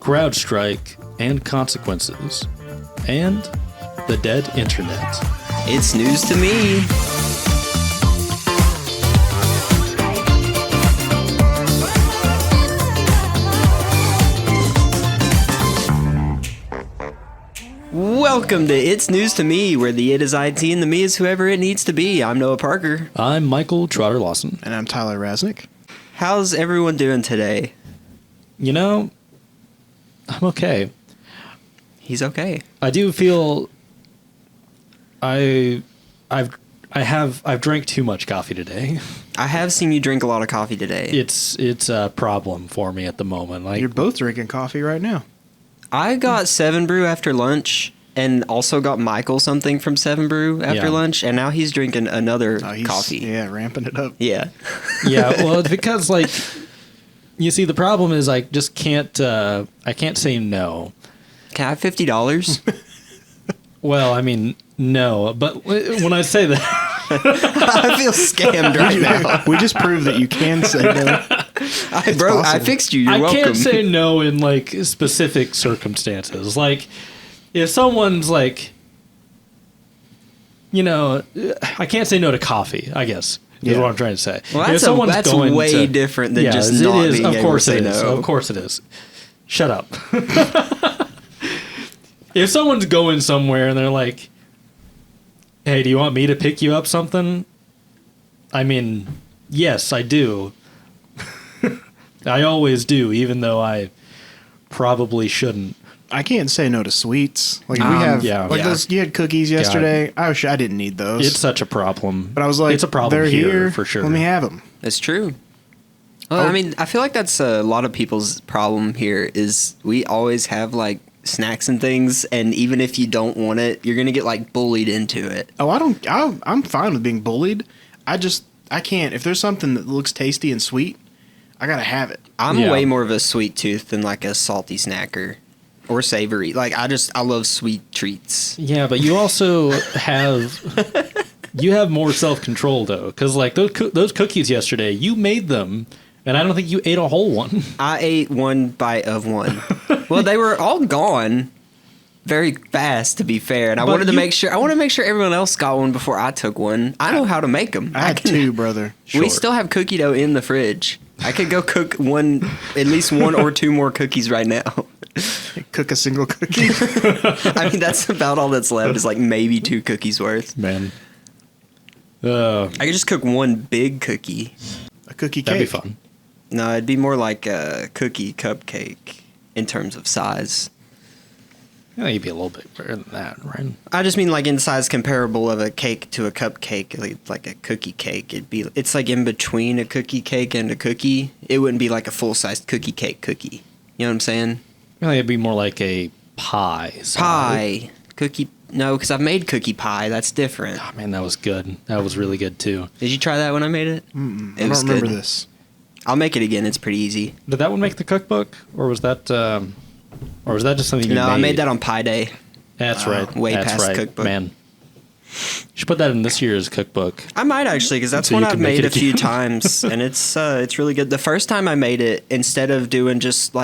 CrowdStrike and consequences, and the dead internet. It's news to me. Welcome to It's News to Me, where the it is IT and the me is whoever it needs to be. I'm Noah Parker. I'm Michael Trotter Lawson. And I'm Tyler Rasnick. How's everyone doing today? You know, I'm okay. He's okay. I do feel I've drank too much coffee today. I have seen you drink a lot of coffee today. It's a problem for me at the moment. Like, you're both drinking coffee right now. I got 7 Brew after lunch and also got Michael something from 7 Brew after lunch, and now he's drinking another coffee. Yeah, ramping it up. Yeah. Yeah, well, it's because, like, you see, the problem is I just can't, I can't say no. Can I have $50? Well, I mean, no, but when I say that... I feel scammed right now. We just proved that you can say no. I fixed you. You're welcome. I can't say no in, like, specific circumstances. Like, if someone's, like, you know, I can't say no to coffee, I guess, is what I'm trying to say. Well, that's way different than just not being able to say no. Of course it is. Shut up. If someone's going somewhere and they're like, hey, do you want me to pick you up something? I mean, yes, I do. I always do, even though I probably shouldn't. I can't say no to sweets. Like we have, those. You had cookies yesterday. I didn't need those. It's such a problem. But I was like, it's a problem. They're here for sure. Let me have them. It's true. Well, I mean, I feel like that's a lot of people's problem here. Is we always have like snacks and things, and even if you don't want it, you're gonna get like bullied into it. Oh, I'm fine with being bullied. I can't. If there's something that looks tasty and sweet, I gotta have it. I'm way more of a sweet tooth than like a salty snacker or savory. Like I love sweet treats. Yeah, but you also have more self-control though, because like those cookies yesterday, you made them, and I don't think you ate a whole one. I ate one bite of one. Well, they were all gone very fast, to be fair, and I wanted to make sure everyone else got one before I took one. I know how to make them. I had 2, brother. We still have cookie dough in the fridge. I could go cook at least 1 or 2 more cookies right now. Cook a single cookie. I mean, that's about all that's left. Is like maybe 2 cookies worth. Man, I could just cook 1 big cookie. A cookie cake. That'd be fun. No, it'd be more like a cookie cupcake in terms of size. Yeah, you'd be a little bit better than that, right? I just mean like in size comparable of a cake to a cupcake, like a cookie cake. It's like in between a cookie cake and a cookie. It wouldn't be like a full-sized cookie cake cookie. You know what I'm saying? Really, it'd be more like a pie. Pie. Cookie. No, because I've made cookie pie. That's different. Oh, man, that was good. That was really good, too. Did you try that when I made it? I don't remember this. I'll make it again. It's pretty easy. Did that one make the cookbook? Or was that just something you made? No, I made that on Pie Day. That's right. Way That's past right. cookbook. Man. You should put that in this year's cookbook. I might actually, because that's So one you I've can make made it a few again. times, and it's really good. The first time I made it, instead of doing just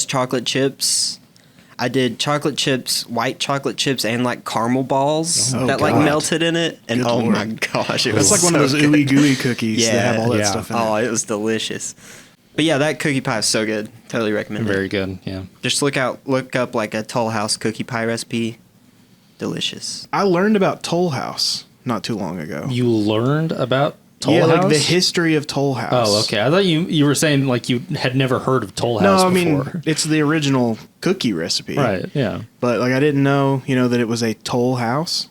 chocolate chips, I did chocolate chips, white chocolate chips, and like caramel balls that like melted in it. And Good oh Lord. my gosh, it It's was like one of those ooey gooey cookies that have all that stuff in it. Oh, it was delicious. But yeah, that cookie pie is so good. Totally recommend it. Very good, yeah. Just look up like a Toll House cookie pie recipe. Delicious. I learned about Toll House not too long ago. You learned about Toll House? Like the history of Toll House. Oh, okay. I thought you were saying like you had never heard of Toll House before. No, I mean, it's the original cookie recipe. Right, yeah. But like I didn't know, that it was a Toll House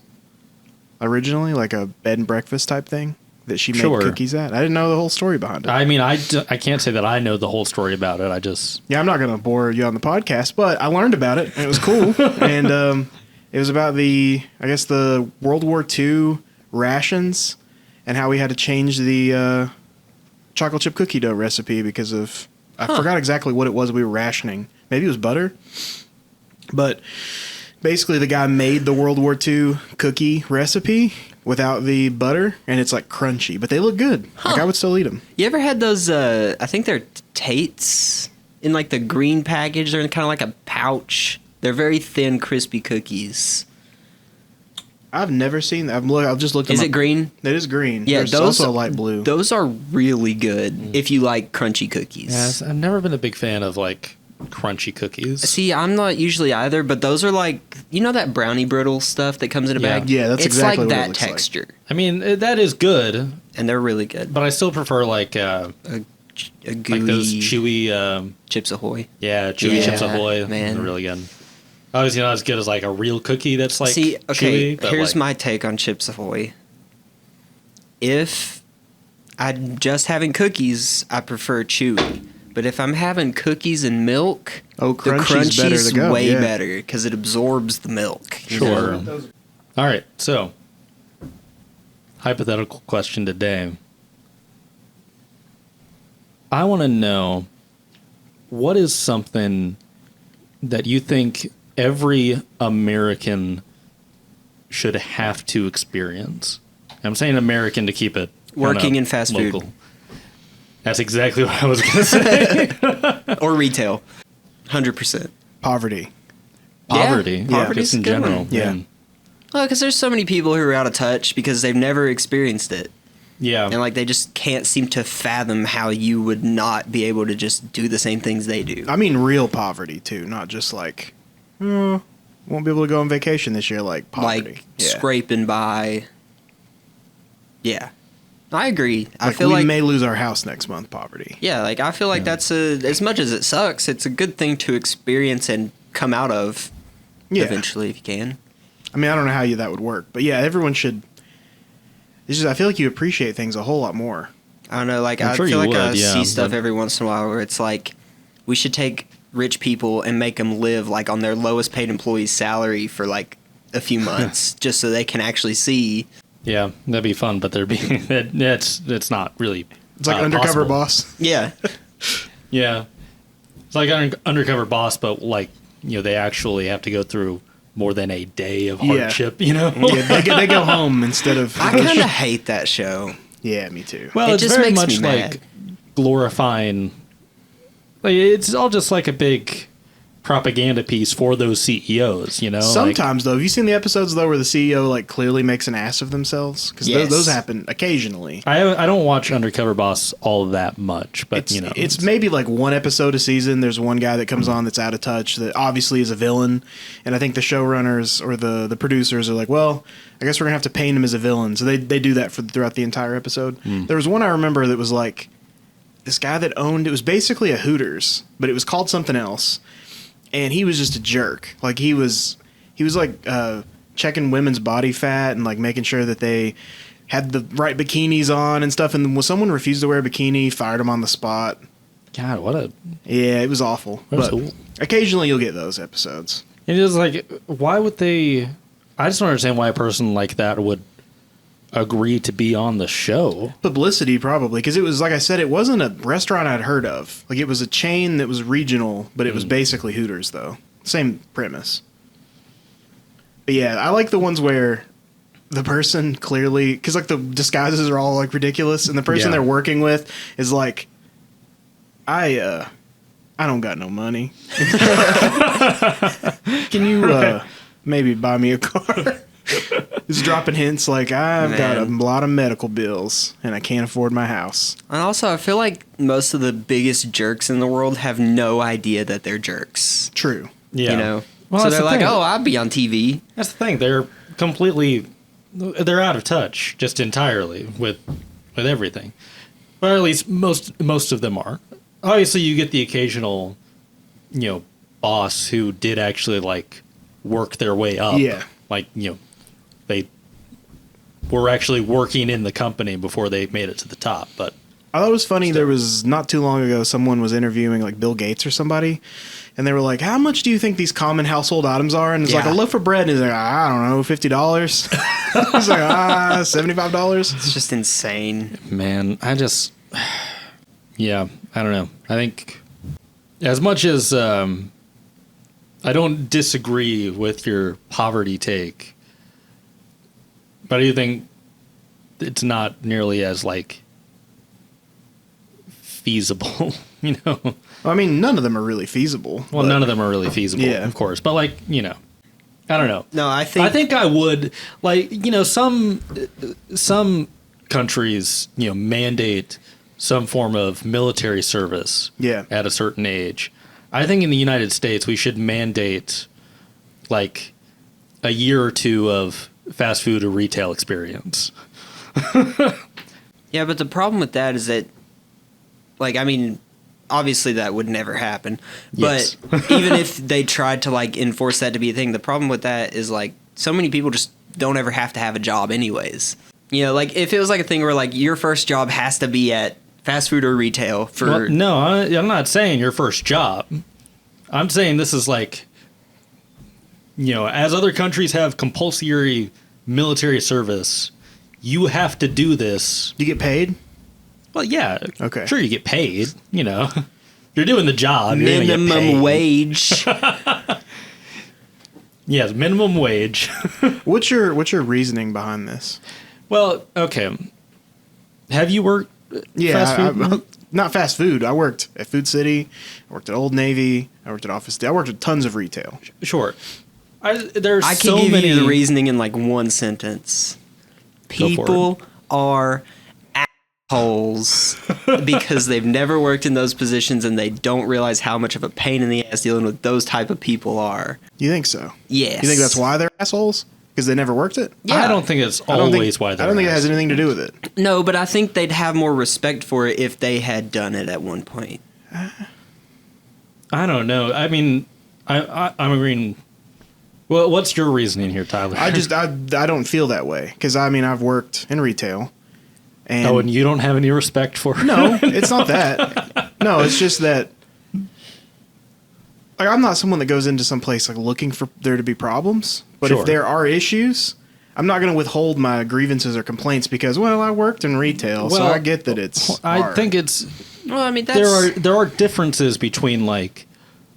originally, like a bed and breakfast type thing that she made cookies at. I didn't know the whole story behind it. I mean, I can't say that I know the whole story about it. Yeah, I'm not going to bore you on the podcast, but I learned about it, and it was cool. And it was about the World War II rations and how we had to change the chocolate chip cookie dough recipe because of... I forgot exactly what it was we were rationing. Maybe it was butter. But basically, the guy made the World War II cookie recipe without the butter, and it's like crunchy, but they look good. Like I would still eat them. You ever had those? I think they're Tate's in like the green package. They're in kind of like a pouch. They're very thin, crispy cookies. I've never seen that. I've just looked. Is it green? It is green. Yeah, There's those also a light blue. Those are really good if you like crunchy cookies. Yeah, I've never been a big fan of like crunchy cookies. See, I'm not usually either, but those are like, you know that brownie brittle stuff that comes in a Yeah. bag? Yeah, that's it's exactly like what it that looks like. texture, I mean, that is good, and they're really good. but I still prefer like A gooey like those chewy, Chips Ahoy. chewy Chips Yeah, Ahoy. man. They're really good. Obviously not as good as like a real cookie that's like See, okay, chewy. But here's like, my take on Chips Ahoy. If I'm just having cookies, I prefer chewy. But if I'm having cookies and milk, Oh, the crunchy's better crunchy's to go, way yeah. better because it absorbs the milk. you Sure. know? All right, so hypothetical question today. I want to know what is something that you think every American should have to experience. I'm saying American to keep it Working kinda in fast local. food. That's exactly what I was going to say. Or retail. 100%. Poverty. Poverty, Yeah, poverty's just in a good one. general. Yeah. man. Well, because there's so many people who are out of touch because they've never experienced it. Yeah. And, like, they just can't seem to fathom how you would not be able to just do the same things they do. I mean, real poverty too, not just like, won't be able to go on vacation this year. Like poverty, Like, scraping by. Yeah. I agree. I Like feel we like may lose our house next month. Poverty. yeah, like I feel like that's as much as it sucks, it's a good thing to experience and come out of eventually if you can. I mean, I don't know how that would work, but yeah, everyone should. It's just I feel like you appreciate things a whole lot more. I don't know, like I'm I sure feel you like I would, yeah, see stuff but- every once in a while where it's like we should take rich people and make them live like on their lowest paid employee's salary for like a few months just so they can actually see. Yeah, that'd be fun, but there'd be it's not really. It's like Undercover possible. Boss. Yeah. Yeah, it's like Undercover Boss, but like they actually have to go through more than a day of Yeah. hardship. Yeah, they go home instead of. I kind of hate that show. Yeah, me too. Well, It it's just very makes much me like mad. glorifying. Like it's all just like a big propaganda piece for those CEOs. Sometimes though, have you seen the episodes though where the CEO like clearly makes an ass of themselves? Because Yes. those happen occasionally. I don't watch Undercover Boss all that much, but It's maybe like one episode a season. There's one guy that comes on that's out of touch that obviously is a villain, and I think the showrunners or the producers are like, well, I guess we're gonna have to paint him as a villain. So they do that throughout the entire episode. There was one I remember that was like this guy that owned. It was basically a Hooters, but it was called something else, and he was just a jerk. Like he was like checking women's body fat and like making sure that they had the right bikinis on and stuff. And when someone refused to wear a bikini, fired him on the spot. God, what a Yeah, it was awful. That's But cool. occasionally you'll get those episodes. It is like, why would they? I just don't understand why a person like that would agree to be on the show. Publicity, probably, because it was, like I said, it wasn't a restaurant I'd heard of. Like, it was a chain that was regional, but it was basically Hooters, though. Same premise. But yeah, I like the ones where the person clearly, because like the disguises are all like ridiculous, and the person Yeah. they're working with is like, I don't got no money. Can you maybe buy me a car? Just dropping hints like, I've got a Man. lot of medical bills and I can't afford my house. And also, I feel like most of the biggest jerks in the world have no idea that they're jerks. True. Yeah. You know? Well, so that's they're the like, thing. oh, I'll be on TV. That's the thing. They're out of touch just entirely with everything. Or at least most of them are. Obviously, you get the occasional, boss who did actually like work their way up. Yeah. Like, they were actually working in the company before they made it to the top. But I thought it was funny. There was not too long ago, someone was interviewing like Bill Gates or somebody, and they were like, "How much do you think these common household items are?" And it's like a Yeah. loaf of bread. And he's like, "I don't know, $50." He's like, $75. It's just insane. man, I don't know. I think as much as I don't disagree with your poverty take, but I do think it's not nearly as like feasible, Well, I mean, none of them are really feasible. Well, none of them are really feasible, Yeah. of course. But like, I don't know. No, I think I would like, some countries, mandate some form of military service at a certain age. I think in the United States we should mandate like a year or two of fast food or retail experience. Yeah, but the problem with that is that, like, I mean, obviously that would never happen. Yes. But even if they tried to, like, enforce that to be a thing, the problem with that is, like, so many people just don't ever have to have a job anyways. Like, if it was, like, a thing where, like, your first job has to be at fast food or retail for... Well, no, I'm not saying your first job. I'm saying this is, like, as other countries have compulsory military service, you have to do this. You get paid? Well, yeah. Okay. Sure, you get paid. You're doing the job. You're gonna get minimum paid. wage. Yes, minimum wage. What's your reasoning behind this? Well, okay. Have you worked fast food? Not fast food. I worked at Food City. I worked at Old Navy. I worked at Office Depot. I worked at tons of retail. Sure. I can so give many... you the reasoning in, like, one sentence. People are assholes because they've never worked in those positions and they don't realize how much of a pain in the ass dealing with those type of people are. You think so? Yes. You think that's why they're assholes? Because they never worked it? Yeah. I don't think it's always why they're I don't think it has assholes. anything to do with it. No, but I think they'd have more respect for it if they had done it at one point. I don't know. I mean, I'm agreeing. Well, what's your reasoning here, Tyler? I don't feel that way. Because, I mean, I've worked in retail. And and you don't have any respect for... No, it's not that. No, it's just that... Like, I'm not someone that goes into some place like looking for there to be problems. But Sure. if there are issues, I'm not going to withhold my grievances or complaints because, well, I worked in retail, so Well, I get that it's I hard. think it's... Well, I mean, that's... There are differences between, like,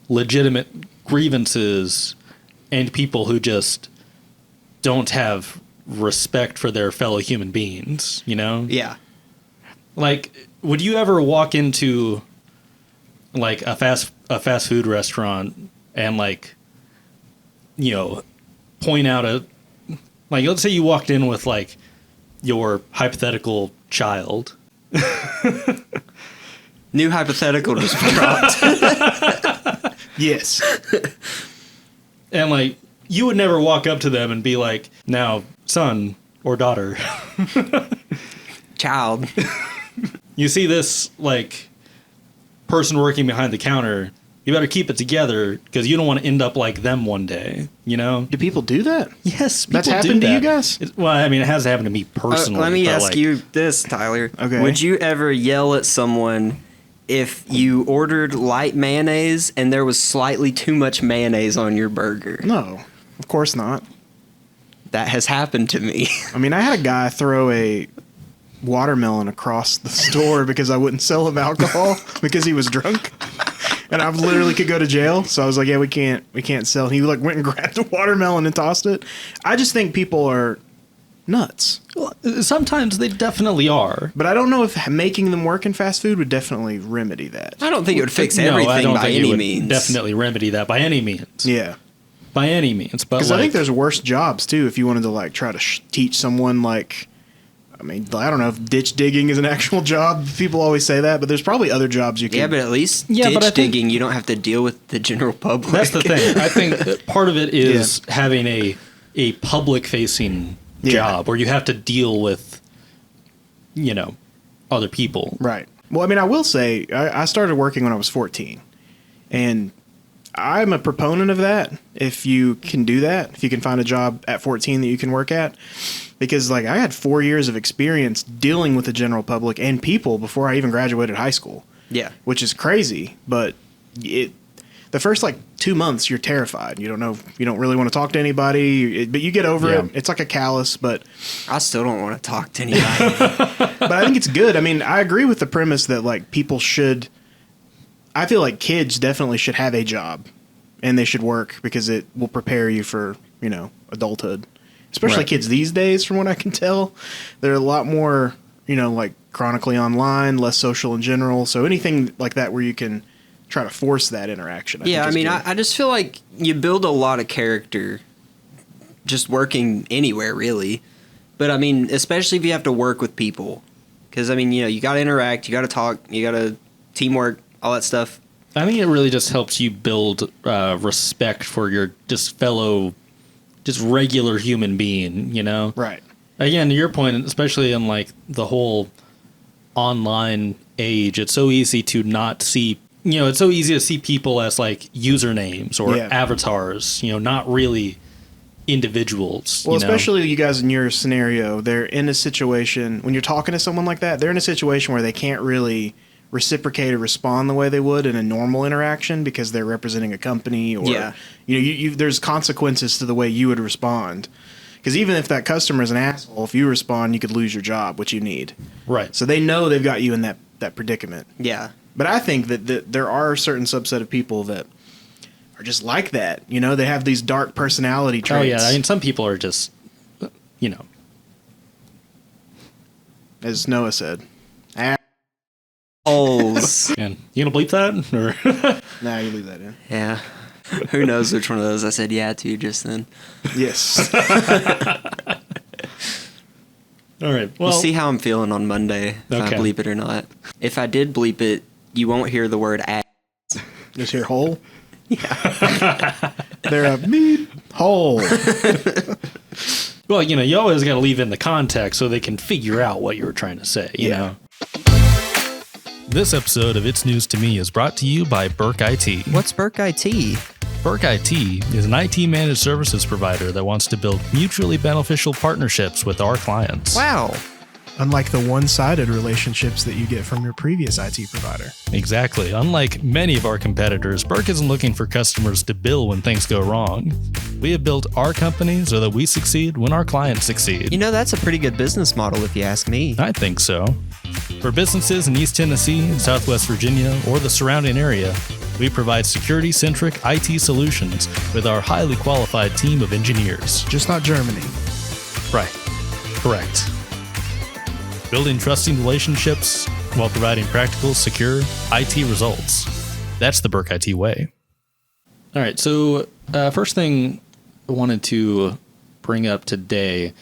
legitimate grievances and people who just don't have respect for their fellow human beings, Yeah. Like, would you ever walk into, like, a fast food restaurant and, like, point out like, let's say you walked in with, like, your hypothetical child. New hypothetical just dropped. Yes. And, like, you would never walk up to them and be like, now, son or daughter, Child. you see this, like, person working behind the counter, you better keep it together because you don't want to end up like them one day, Do people do that? Yes, people That's happened do to you that. guys? Well, I mean, it has happened to me personally. Let me but, ask like, you this, Tyler. Okay. Would you ever yell at someone if you ordered light mayonnaise and there was slightly too much mayonnaise on your burger? No, of course not. That has happened to me. I mean, I had a guy throw a watermelon across the store because I wouldn't sell him alcohol because he was drunk. And I literally could go to jail. So I was like, yeah, we can't sell. And he like went and grabbed a watermelon and tossed it. I just think people are nuts. Well, sometimes they definitely are. But I don't know if making them work in fast food would definitely remedy that. I don't think it would fix No, I everything don't by think it any would means. definitely remedy that by any means. Yeah. By any means. But, Because like, I think there's worse jobs too. If you wanted to like try to teach someone like, I mean, I don't know if ditch digging is an actual job. People always say that, but there's probably other jobs you can. Yeah, but at least Yeah, but I ditch think- digging, you don't have to deal with the general public. that's the thing. I think that part of it is having a public-facing job where you have to deal with, other people. Right. Well, I mean, I will say I started working when I was 14, and I'm a proponent of that. If you can do that, if you can find a job at 14 that you can work at, because like I had 4 years of experience dealing with the general public and people before I even graduated high school. Yeah. Which is crazy, but the first like 2 months you're terrified. You don't know, you don't really want to talk to anybody, but you get over it. It's like a callus, but I still don't want to talk to anybody. but I think it's good. I mean, I agree with the premise that like people should. I feel like kids definitely should have a job, and they should work because it will prepare you for adulthood. Especially kids these days, from what I can tell, they're a lot more like chronically online, less social in general. So anything like that where you can try to force that interaction. I mean, good. I just feel like you build a lot of character just working anywhere, really. But, I mean, especially if you have to work with people. Because, I mean, you got to interact, you got to talk, you got to teamwork, all that stuff. I think it really just helps you build respect for your just regular human being, Right. Again, to your point, especially in like the whole online age, it's so easy to not see, it's so easy to see people as like usernames or avatars, not really individuals. Well, especially you guys in your scenario, they're in a situation, when you're talking to someone like that, they're in a situation where they can't really reciprocate or respond the way they would in a normal interaction because they're representing a company or, there's consequences to the way you would respond. Because even if that customer is an asshole, if you respond, you could lose your job, which you need. Right. So they know they've got you in that predicament. Yeah. But I think that there are a certain subset of people that are just like that. They have these dark personality traits. Oh, yeah. I mean, some people are just, As Noah said. Holes. Man, you going to bleep that? Or? Nah, you leave that in. Yeah. Who knows which one of those I said yeah to just then. Yes. All right. Well, We'll see how I'm feeling on Monday, if I bleep it or not. If I did bleep it, you won't hear the word ass. Just hear hole? Yeah. They're a meat hole. well, you always got to leave in the context so they can figure out what you were trying to say, you know? This episode of It's News to Me is brought to you by Burk IT. What's Burk IT? Burk IT is an IT managed services provider that wants to build mutually beneficial partnerships with our clients. Wow. Unlike the one-sided relationships that you get from your previous IT provider. Exactly. Unlike many of our competitors, Burk isn't looking for customers to bill when things go wrong. We have built our company so that we succeed when our clients succeed. That's a pretty good business model if you ask me. I think so. For businesses in East Tennessee, Southwest Virginia, or the surrounding area, we provide security-centric IT solutions with our highly qualified team of engineers. Just not Germany. Right. Correct. Building trusting relationships while providing practical, secure IT results. That's the Burk IT way. All right, so first thing I wanted to bring up today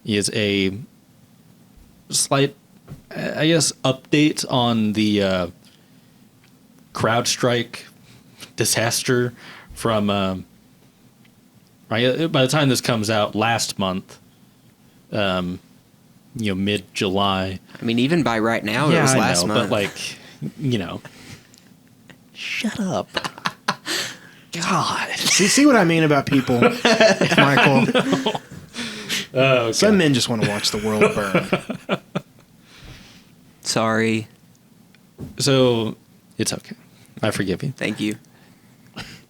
is a slight, update on the CrowdStrike disaster from, by the time this comes out last month, mid-July. I mean, even by right now, it was last month. But shut up. God. See what I mean about people, Michael? Okay. Some men just want to watch the world burn. Sorry. So, it's okay. I forgive you. Thank you.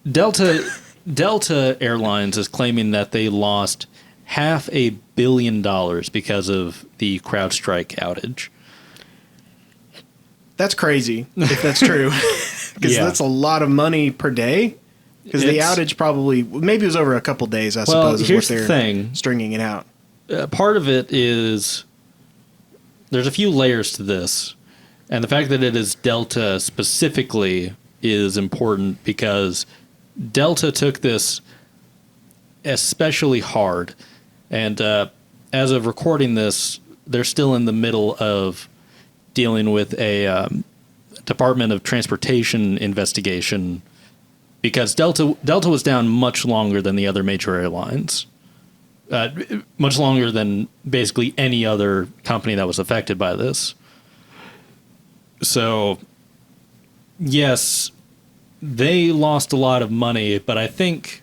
Delta Airlines is claiming that they lost $500 million because of the CrowdStrike outage. That's crazy, if that's true. Because that's a lot of money per day. Because the outage probably, maybe it was over a couple days, I suppose, is what they're stringing it out. Part of it is, there's a few layers to this. And the fact that it is Delta specifically is important because Delta took this especially hard. And as of recording this, they're still in the middle of dealing with a Department of Transportation investigation because Delta was down much longer than the other major airlines, much longer than basically any other company that was affected by this. So, yes, they lost a lot of money, but I think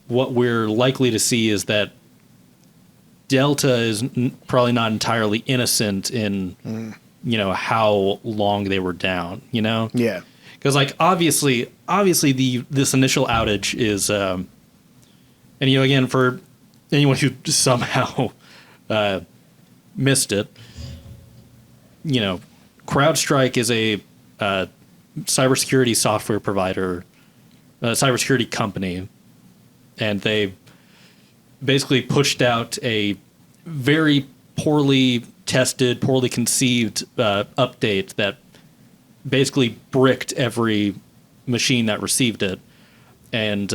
what we're likely to see is that Delta is probably not entirely innocent in, how long they were down, Yeah. Because, obviously, this initial outage is, and, again, for anyone who somehow missed it, CrowdStrike is a cybersecurity software provider, a cybersecurity company, and they basically pushed out a very poorly tested, poorly conceived update that basically bricked every machine that received it. And,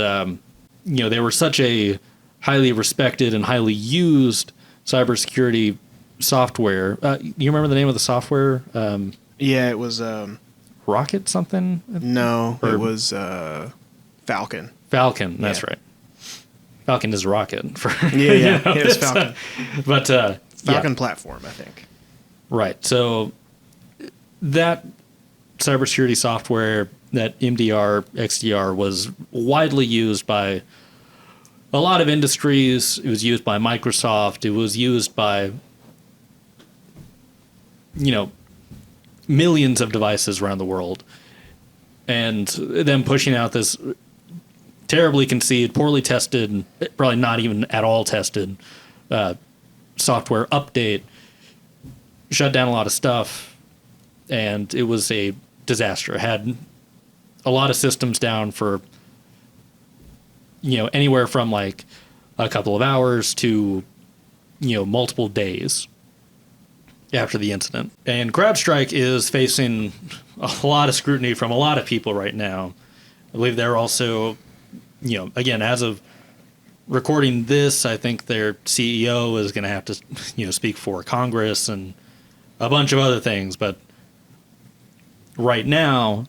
they were such a highly respected and highly used cybersecurity software. You remember the name of the software? Yeah, it was... Rocket something? No, it was Falcon. Falcon, that's right. Falcon is Rocket. Yeah, it was Falcon. But Falcon platform, I think. Right. So that cybersecurity software, that MDR, XDR, was widely used by a lot of industries. It was used by Microsoft. It was used by, millions of devices around the world. And them pushing out this terribly conceived, poorly tested, probably not even at all tested software update shut down a lot of stuff, and it was a disaster. It had a lot of systems down for anywhere from like a couple of hours to multiple days after the incident. And CrowdStrike is facing a lot of scrutiny from a lot of people right now. I believe they're also, again, as of recording this, I think their CEO is going to have to, speak for Congress and a bunch of other things. But right now,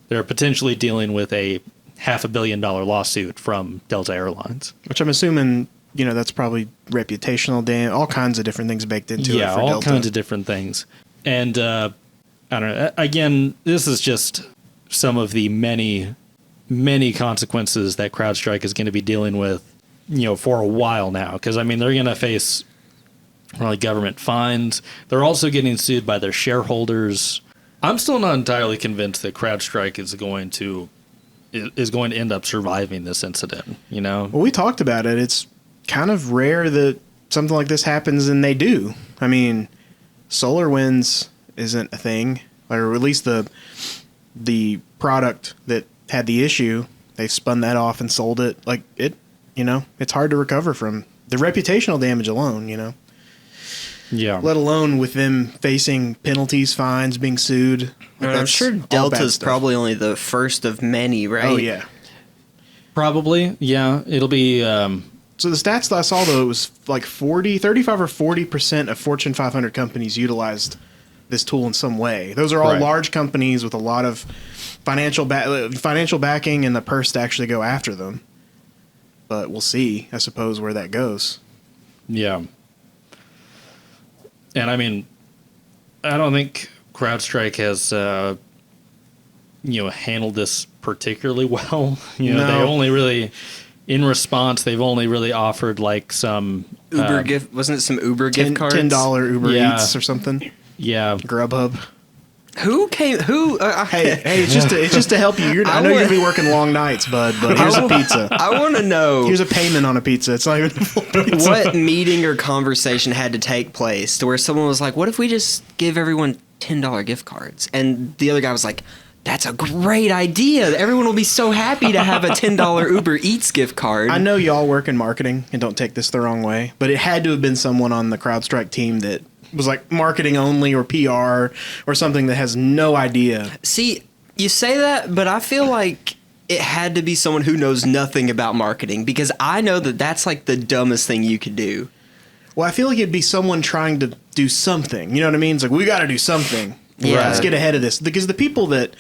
they're potentially dealing with a $500 million lawsuit from Delta Airlines. Which I'm assuming, that's probably reputational damage, all kinds of different things baked into it for Delta. Yeah, all kinds of different things. And I don't know. Again, this is just some of the many, many consequences that CrowdStrike is going to be dealing with, for a while now. Because, they're going to face probably government fines. They're also getting sued by their shareholders. I'm still not entirely convinced that CrowdStrike is going to end up surviving this incident, Well, we talked about it. It's kind of rare that something like this happens, and they do. SolarWinds isn't a thing, or at least the product that had the issue, they spun that off and sold it. It's hard to recover from the reputational damage alone, Yeah. Let alone with them facing penalties, fines, being sued. I'm sure Delta's probably only the first of many, right? Oh, yeah. Probably, yeah. It'll be... So the stats that I saw, though, it was like 35 or 40% of Fortune 500 companies utilized this tool in some way. Those are all large companies with a lot of financial backing and the purse to actually go after them. But we'll see, I suppose, where that goes. Yeah. And I don't think CrowdStrike has, handled this particularly well. They only really, in response, they've only really offered like some Uber gift. Wasn't it some Uber gift cards? $10 Uber Eats or something. Yeah. Grubhub. Who came? Who? Hey! It's just to help you. I know you're gonna be working long nights, bud. But here's a pizza. I want to know. Here's a payment on a pizza. It's not even a full pizza. What meeting or conversation had to take place to where someone was like, "What if we just give everyone $10 gift cards?" And the other guy was like, "That's a great idea. Everyone will be so happy to have a $10 Uber Eats gift card." I know y'all work in marketing, and don't take this the wrong way, but it had to have been someone on the CrowdStrike team that was like marketing only or PR or something that has no idea. See, you say that, but I feel like it had to be someone who knows nothing about marketing, because I know that that's like the dumbest thing you could do. Well, I feel like it'd be someone trying to do something. You know what I mean? It's like, we got to do something. Yeah. Let's get ahead of this. Because the people that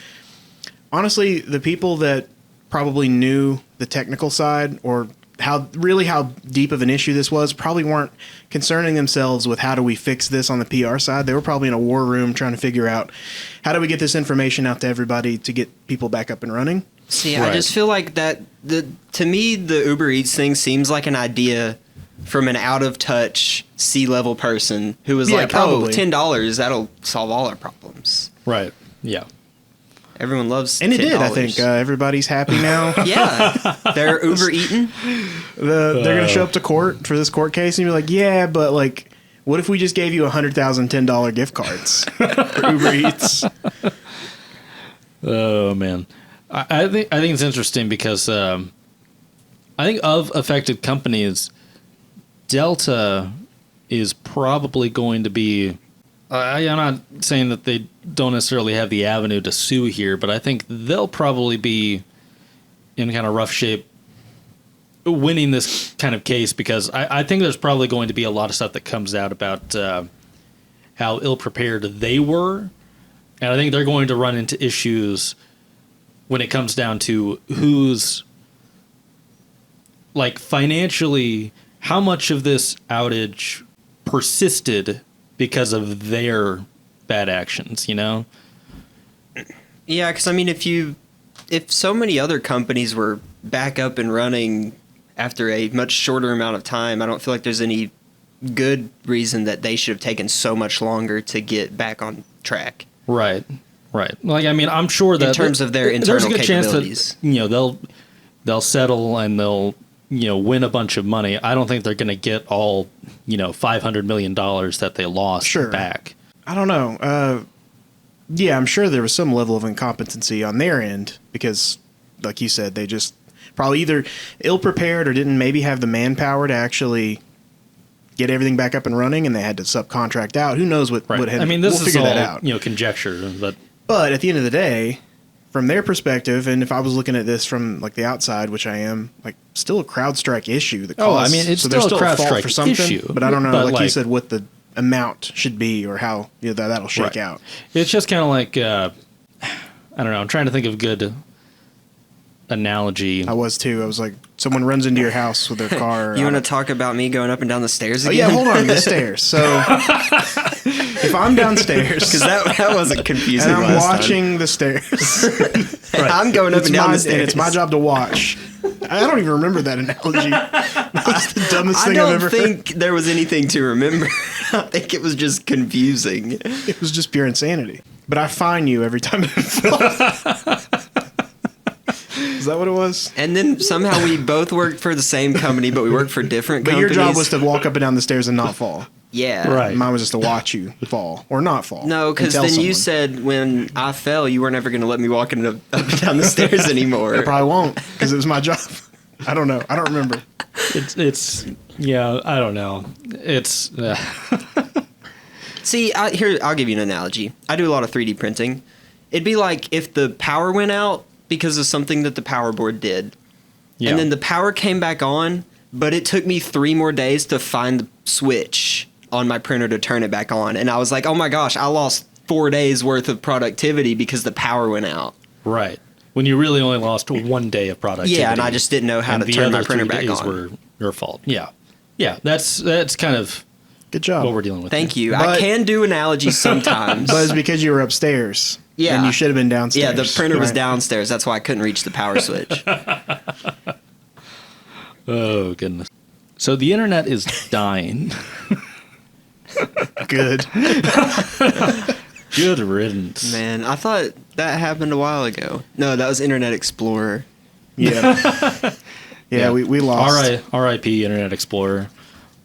probably knew the technical side or how deep of an issue this was probably weren't concerning themselves with how do we fix this on the PR side. They were probably in a war room trying to figure out how do we get this information out to everybody to get people back up and running. See, I just feel like that to me the Uber Eats thing seems like an idea from an out of touch C-level person who was like, probably. "Oh, $10, that'll solve all our problems." Right. Yeah. Everyone loves and $10. it did. I think everybody's happy now. Yeah, they're Uber eating. They're going to show up to court for this court case and be like, "Yeah, but like, what if we just gave you 100,000 $10 gift cards for Uber Eats?" Oh man, I think it's interesting because I think of affected companies, Delta is probably going to be I'm not saying that they don't necessarily have the avenue to sue here, but I think they'll probably be in kind of rough shape winning this kind of case, because I think there's probably going to be a lot of stuff that comes out about how ill-prepared they were. And I think they're going to run into issues when it comes down to who's, like, financially, how much of this outage persisted because of their bad actions, you know? Yeah, because I mean, if so many other companies were back up and running after a much shorter amount of time, I don't feel like there's any good reason that they should have taken so much longer to get back on track. Right. Like, I mean, I'm sure that in terms of their internal there's a good capabilities, chance that, you know, they'll settle and they'll, you know, win a bunch of money. I don't think they're going to get all, you know, $500 million that they lost back. I don't know. Yeah, I'm sure there was some level of incompetency on their end because, like you said, they just probably either ill-prepared or didn't maybe have the manpower to actually get everything back up and running, and they had to subcontract out. Who knows what had, I mean, this we'll is figure all, that out. You know, conjecture, But at the end of the day, from their perspective, and if I was looking at this from like the outside, which I am, like still a CrowdStrike issue. I mean, it's still a CrowdStrike for something, issue. But I don't know, But like you said, what the amount should be or how that'll shake out. It's just kind of like, I don't know, I'm trying to think of a good analogy. I was too. I was like, someone runs into your house with their car. You want to talk about me going up and down the stairs Oh again? yeah, hold on, the stairs. So if I'm downstairs, because that wasn't confusing. and I'm watching the stairs, I'm going up and down the stairs, and it's my job to watch. I don't even remember that analogy. That's the dumbest thing I've ever heard. I don't think there was anything to remember. I think it was just confusing. It was just pure insanity. But I fine you every time it falls. Is that what it was? And then somehow we both worked for the same company, but we worked for different But companies. your job was to walk up and down the stairs and not fall. Yeah. Right. Mine was just to watch you fall or not fall. No, because then you said when I fell, you weren't ever going to let me walk up and down the stairs anymore. I probably won't because it was my job. I don't know. I don't remember. It's yeah, I don't know. It's See, I'll give you an analogy. I do a lot of 3D printing. It'd be like if the power went out because of something that the power board did. yeah. And then the power came back on, but it took me 3 more days to find the switch on my printer to turn it back on. And I was like, oh my gosh, I lost 4 days worth of productivity because the power went out. Right. When you really only lost 1 day of productivity. Yeah, and I just didn't know how to turn my printer back on. The other 3 days were your fault. Yeah. Yeah, that's kind of good job. What we're dealing with. Thank you. I can do analogies sometimes. But it's because you were upstairs. Yeah. And you should have been downstairs. Yeah, the printer was downstairs. That's why I couldn't reach the power switch. Oh, goodness. So the internet is dying. Good. Good riddance. Man, I thought that happened a while ago. No, that was Internet Explorer. Yeah. Yeah, we lost. R.I.P. Internet Explorer.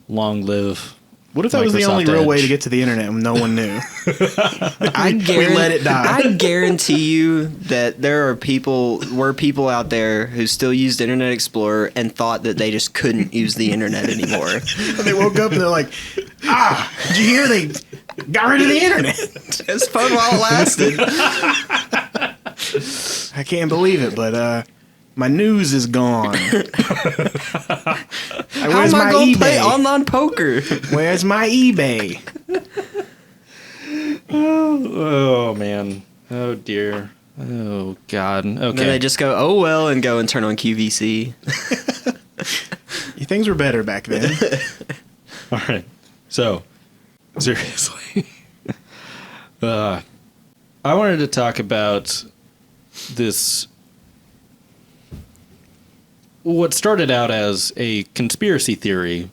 Long live. What if that was the only Microsoft real way Edge. to get to the internet when no one knew? We let it die. I guarantee you that there were people out there who still used Internet Explorer and thought that they just couldn't use the internet anymore. They woke up and they're like, did you hear they got rid of the internet? It was fun while it lasted. I can't believe it, but my news is gone. How am I going to play online poker? Where's my eBay? Oh, man. Oh, dear. Oh, God. Okay. And then they just go, oh, well, and go and turn on QVC. Things were better back then. All right. So, seriously. I wanted to talk about this. What started out as a conspiracy theory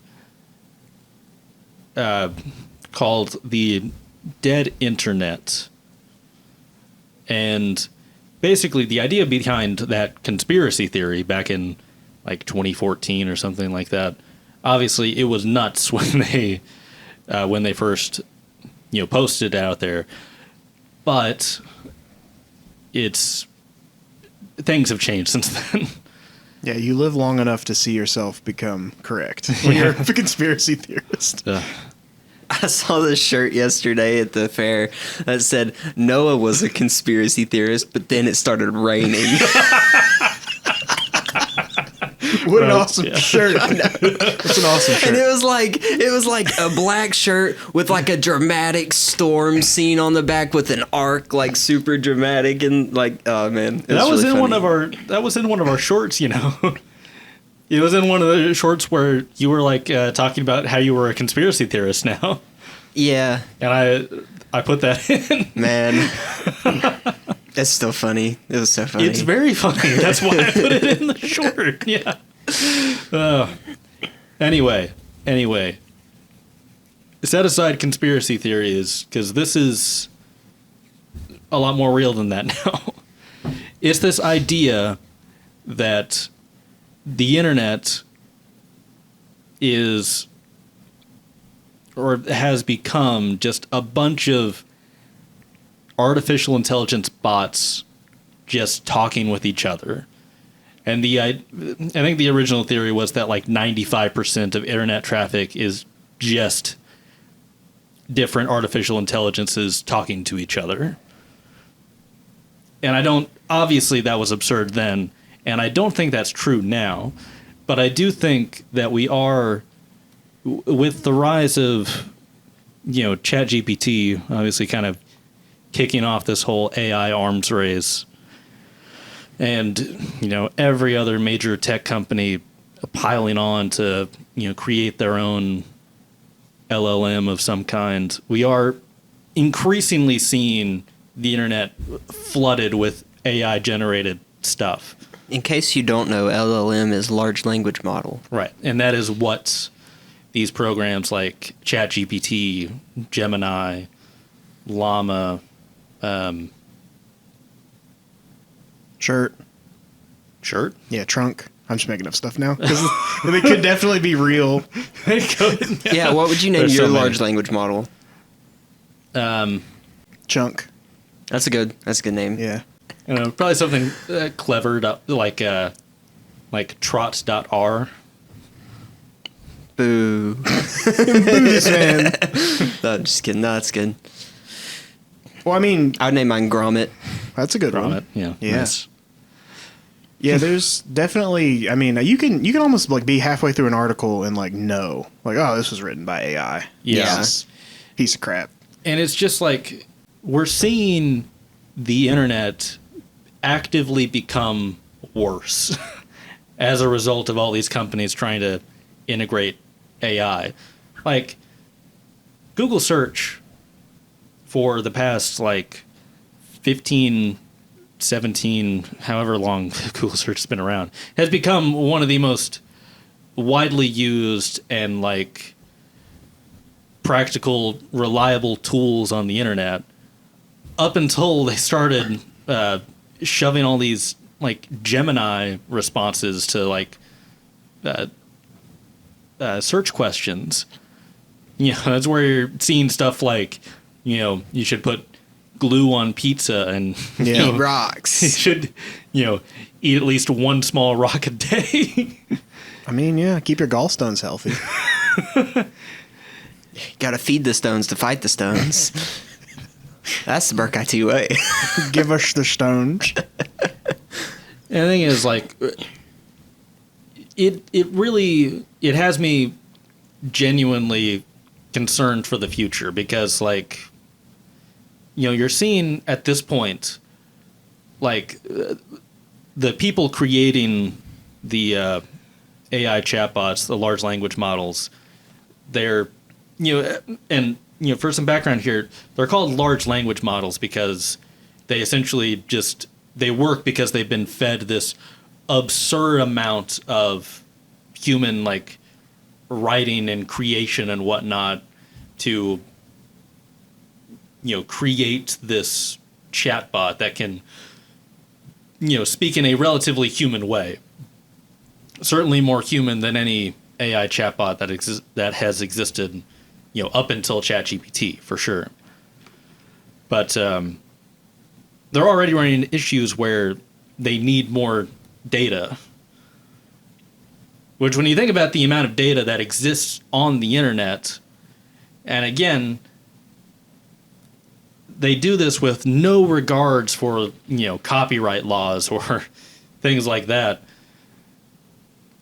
called the Dead Internet. And basically the idea behind that conspiracy theory back in like 2014 or something like that, obviously it was nuts when they first posted it out there. But things have changed since then. Yeah, you live long enough to see yourself become correct when you're a conspiracy theorist. I saw this shirt yesterday at the fair that said Noah was a conspiracy theorist, but then it started raining. What an awesome shirt. That's an awesome shirt. And it was like a black shirt with like a dramatic storm scene on the back with an arc, like super dramatic, and like, oh man. That was in one of our shorts, you know. It was in one of the shorts where you were like talking about how you were a conspiracy theorist now. Yeah. And I put that in. Man. It's still funny. It was so funny. It's very funny. That's why I put it in the short. Yeah. Anyway. Set aside conspiracy theories, because this is a lot more real than that now. It's this idea that the internet is, or has become, just a bunch of artificial intelligence bots just talking with each other. And I think the original theory was that like 95% of internet traffic is just different artificial intelligences talking to each other. And obviously that was absurd then, and I don't think that's true now, but I do think that we are, with the rise of, ChatGPT, obviously kind of kicking off this whole AI arms race, and every other major tech company piling on to create their own LLM of some kind. We are increasingly seeing the internet flooded with AI generated stuff. In case you don't know, LLM is large language model. Right, and that is what these programs like ChatGPT, Gemini, Llama, Shirt. Yeah, trunk. I'm just making up stuff now because they could definitely be real. Yeah, what would you name your large language model? Chunk. That's a good name. Yeah. Probably something clever like trots.r. Boo. Boo this man. No, I'm just kidding. No, that's good. Well, I mean, I would name mine Grommet. That's a good one. Grommet, yeah. Yeah. Nice. Yeah, there's definitely. I mean, you can almost like be halfway through an article and like know, like, oh, this was written by AI. Yeah. This is piece of crap. And it's just like we're seeing the internet actively become worse as a result of all these companies trying to integrate AI. Like Google search for the past like 15, 17, however long Google search has been around, has become one of the most widely used and like practical, reliable tools on the internet up until they started shoving all these like Gemini responses to like search questions. That's where you're seeing stuff like, you should put glue on pizza and rocks. You should, eat at least one small rock a day. I mean, yeah, keep your gallstones healthy. Gotta feed the stones to fight the stones. That's the Burk IT way. Give us the stones. And the thing is, like, it really has me genuinely concerned for the future because, like, you're seeing at this point, like, the people creating the AI chatbots, the large language models, they're, for some background here, they're called large language models because they essentially they work because they've been fed this absurd amount of human, like, writing and creation and whatnot to, create this chatbot that can, speak in a relatively human way. Certainly more human than any AI chatbot that has existed, up until ChatGPT, for sure. But they're already running issues where they need more data. Which, when you think about the amount of data that exists on the internet, And again, they do this with no regards for, copyright laws or things like that.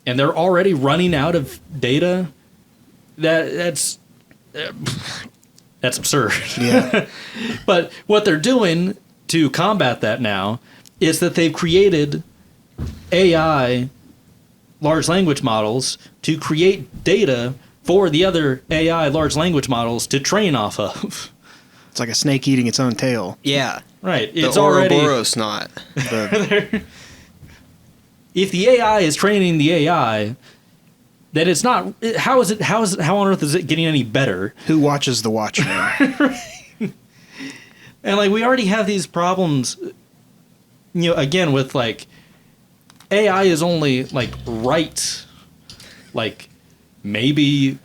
And they're already running out of data. That's absurd. Yeah. But what they're doing to combat that now is that they've created AI large language models to create data for the other AI large language models to train off of. It's like a snake eating its own tail. Yeah. Right. The It's already Ouroboros knot. if the AI is training the AI, then it's not. How on earth is it getting any better? Who watches the Watchmen? And like we already have these problems, again with like AI is only like right, like maybe.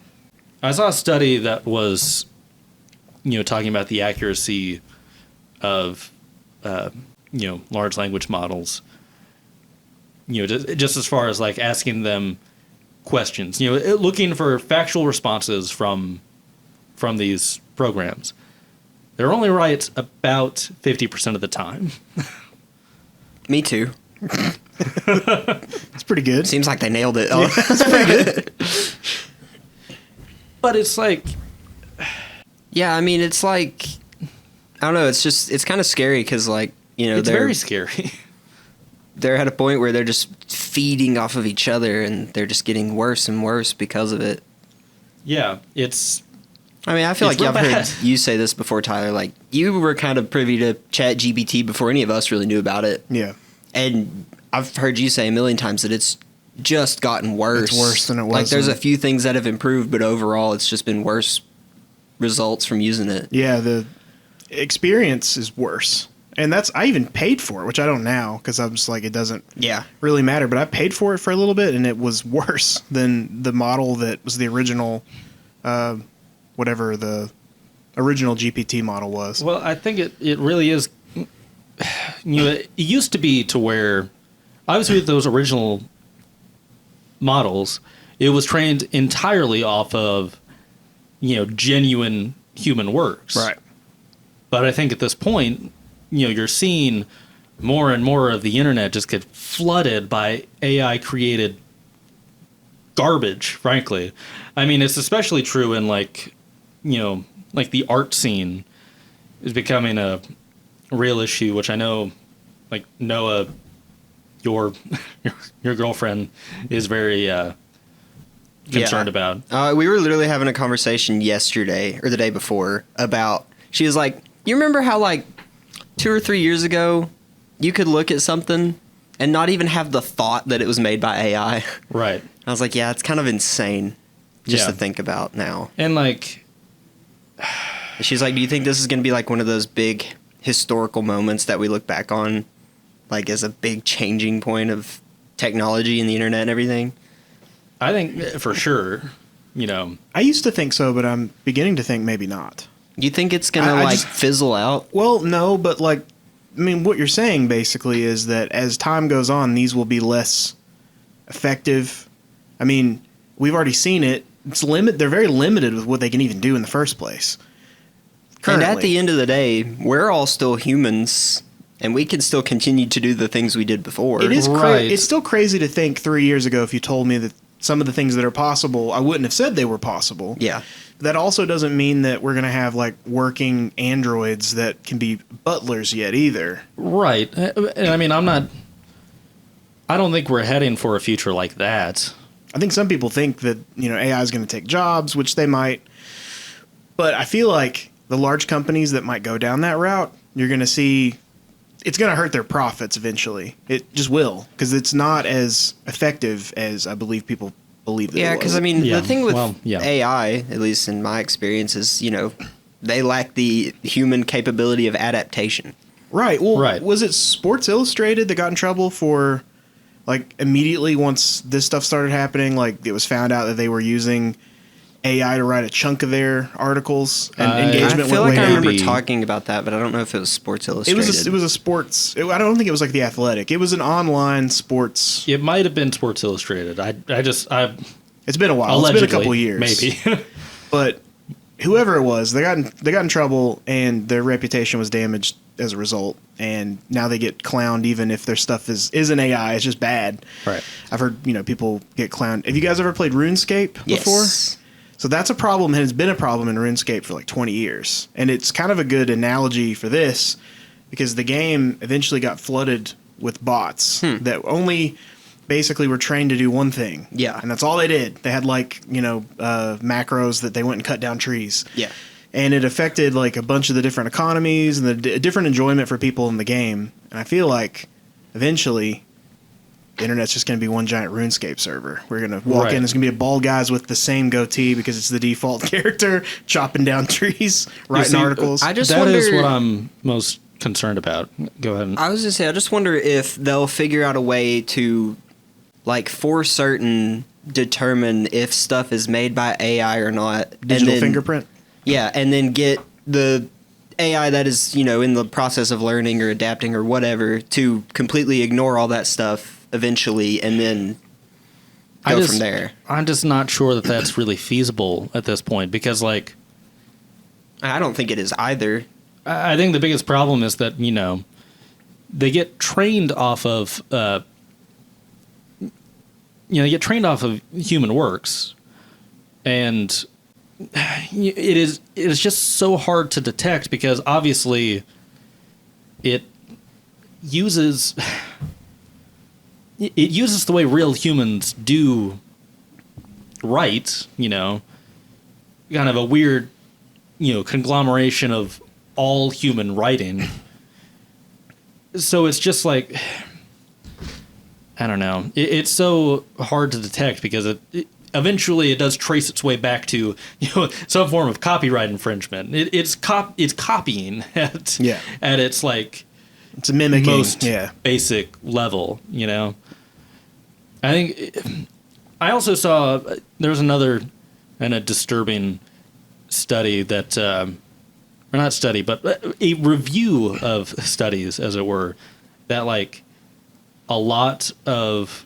I saw a study that was, talking about the accuracy of, large language models. Just as far as like asking them questions, looking for factual responses from these programs. They're only right about 50% of the time. Me too. It's pretty good. Seems like they nailed it. Yeah, it's pretty good. But it's like, Yeah, I mean, it's like, I don't know. It's kind of scary because, like, it's very scary. They're at a point where they're just feeding off of each other, and they're just getting worse and worse because of it. Yeah, it's. I mean, I feel It's like I've real heard bad. you say this before, Tyler. Like, you were kind of privy to ChatGPT before any of us really knew about it. Yeah. And I've heard you say a million times that it's just gotten worse. It's worse than it was. Like, there's a few things that have improved, but overall, it's just been worse results from using it. Yeah, the experience is worse. And I even paid for it, which I don't now because I'm just like, it doesn't Yeah. really matter. But I paid for it for a little bit, and it was worse than the model that was the original, whatever the original GPT model was. Well, I think it really is. It used to be to where, obviously, with those original models, it was trained entirely off of, genuine human works. Right. But I think at this point, you're seeing more and more of the internet just get flooded by AI created garbage, frankly. I mean, it's especially true in like the art scene is becoming a real issue, which I know, like Noah, your girlfriend is very concerned about. We were literally having a conversation yesterday or the day before about, she was like, you remember how like 2 or 3 years ago you could look at something and not even have the thought that it was made by AI? Right. I was like, yeah, it's kind of insane just Yeah. to think about now. And like, She's like, do you think this is going to be like one of those big historical moments that we look back on, like as a big changing point of technology and the internet and everything? I think for sure, I used to think so, but I'm beginning to think maybe not. You think it's going to I like just- fizzle out? Well, no, but like, I mean, what you're saying basically is that as time goes on, these will be less effective. I mean, we've already seen it. They're very limited with what they can even do in the first place. And at Currently. the end of the day, we're all still humans, and we can still continue to do the things we did before. It is Right. it's still crazy to think 3 years ago if you told me that some of the things that are possible, I wouldn't have said they were possible. Yeah. That also doesn't mean that we're going to have like working androids that can be butlers yet either. right. And I mean, I don't think we're heading for a future like that. I think some people think that, AI is going to take jobs, which they might. But I feel like the large companies that might go down that route, you're going to see it's going to hurt their profits eventually. It just will, because it's not as effective as I believe people believe that Yeah, it was. because I mean, Yeah, the thing with well, yeah. AI, at least in my experience, is, they lack the human capability of adaptation. Right. Well, Right. was it Sports Illustrated that got in trouble for, like, immediately once this stuff started happening, like, it was found out that they were using AI to write a chunk of their articles, and I engagement I feel went like way I down. remember Maybe. talking about that, but I don't know if it was Sports It Illustrated. was a sports. I don't think it was like The Athletic. It was an online sports. It might have been Sports Illustrated. I It's been a while. allegedly, It's been a couple years, maybe. But whoever it was, they got in trouble, and their reputation was damaged as a result. And now they get clowned, even if their stuff is an AI. It's just bad. Right. I've heard people get clowned. Have you guys ever played RuneScape before? Yes. So that's a problem, and it's been a problem in RuneScape for like 20 years. And it's kind of a good analogy for this, because the game eventually got flooded with bots that only basically were trained to do one thing. Yeah. And that's all they did. They had macros that they went and cut down trees. Yeah. And it affected like a bunch of the different economies and the different enjoyment for people in the game. And I feel like eventually the internet's just going to be one giant RuneScape server. We're going to walk in, there's going to be a bald guys with the same goatee because it's the default character, chopping down trees, writing articles. I just That wonder, is what I'm most concerned about. Go ahead. I was going to say, I just wonder if they'll figure out a way to, like, for certain, determine if stuff is made by AI or not. Digital fingerprint? Yeah, and then get the AI that is, in the process of learning or adapting or whatever to completely ignore all that stuff eventually and then go from there. I'm just not sure that that's really feasible at this point because, like... I don't think it is either. I think the biggest problem is that, they get trained off of... they get trained off of human works, and... It is just so hard to detect because obviously it uses the way real humans do write, kind of a weird, conglomeration of all human writing. So it's just like, I don't know. It's so hard to detect because eventually it does trace its way back to some form of copyright infringement. It's copying at its like it's a mimicking most basic level. I think I also saw there was another and a disturbing study that or not study but a review of studies as it were that like a lot of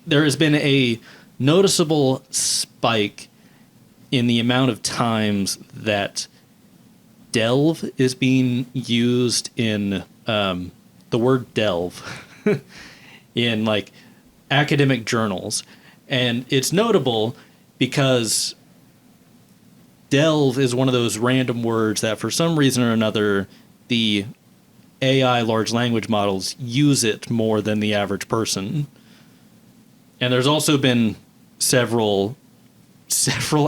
there has been a noticeable spike in the amount of times that delve is being used in the word delve in like academic journals. And it's notable because delve is one of those random words that for some reason or another the AI large language models use it more than the average person. And there's also been several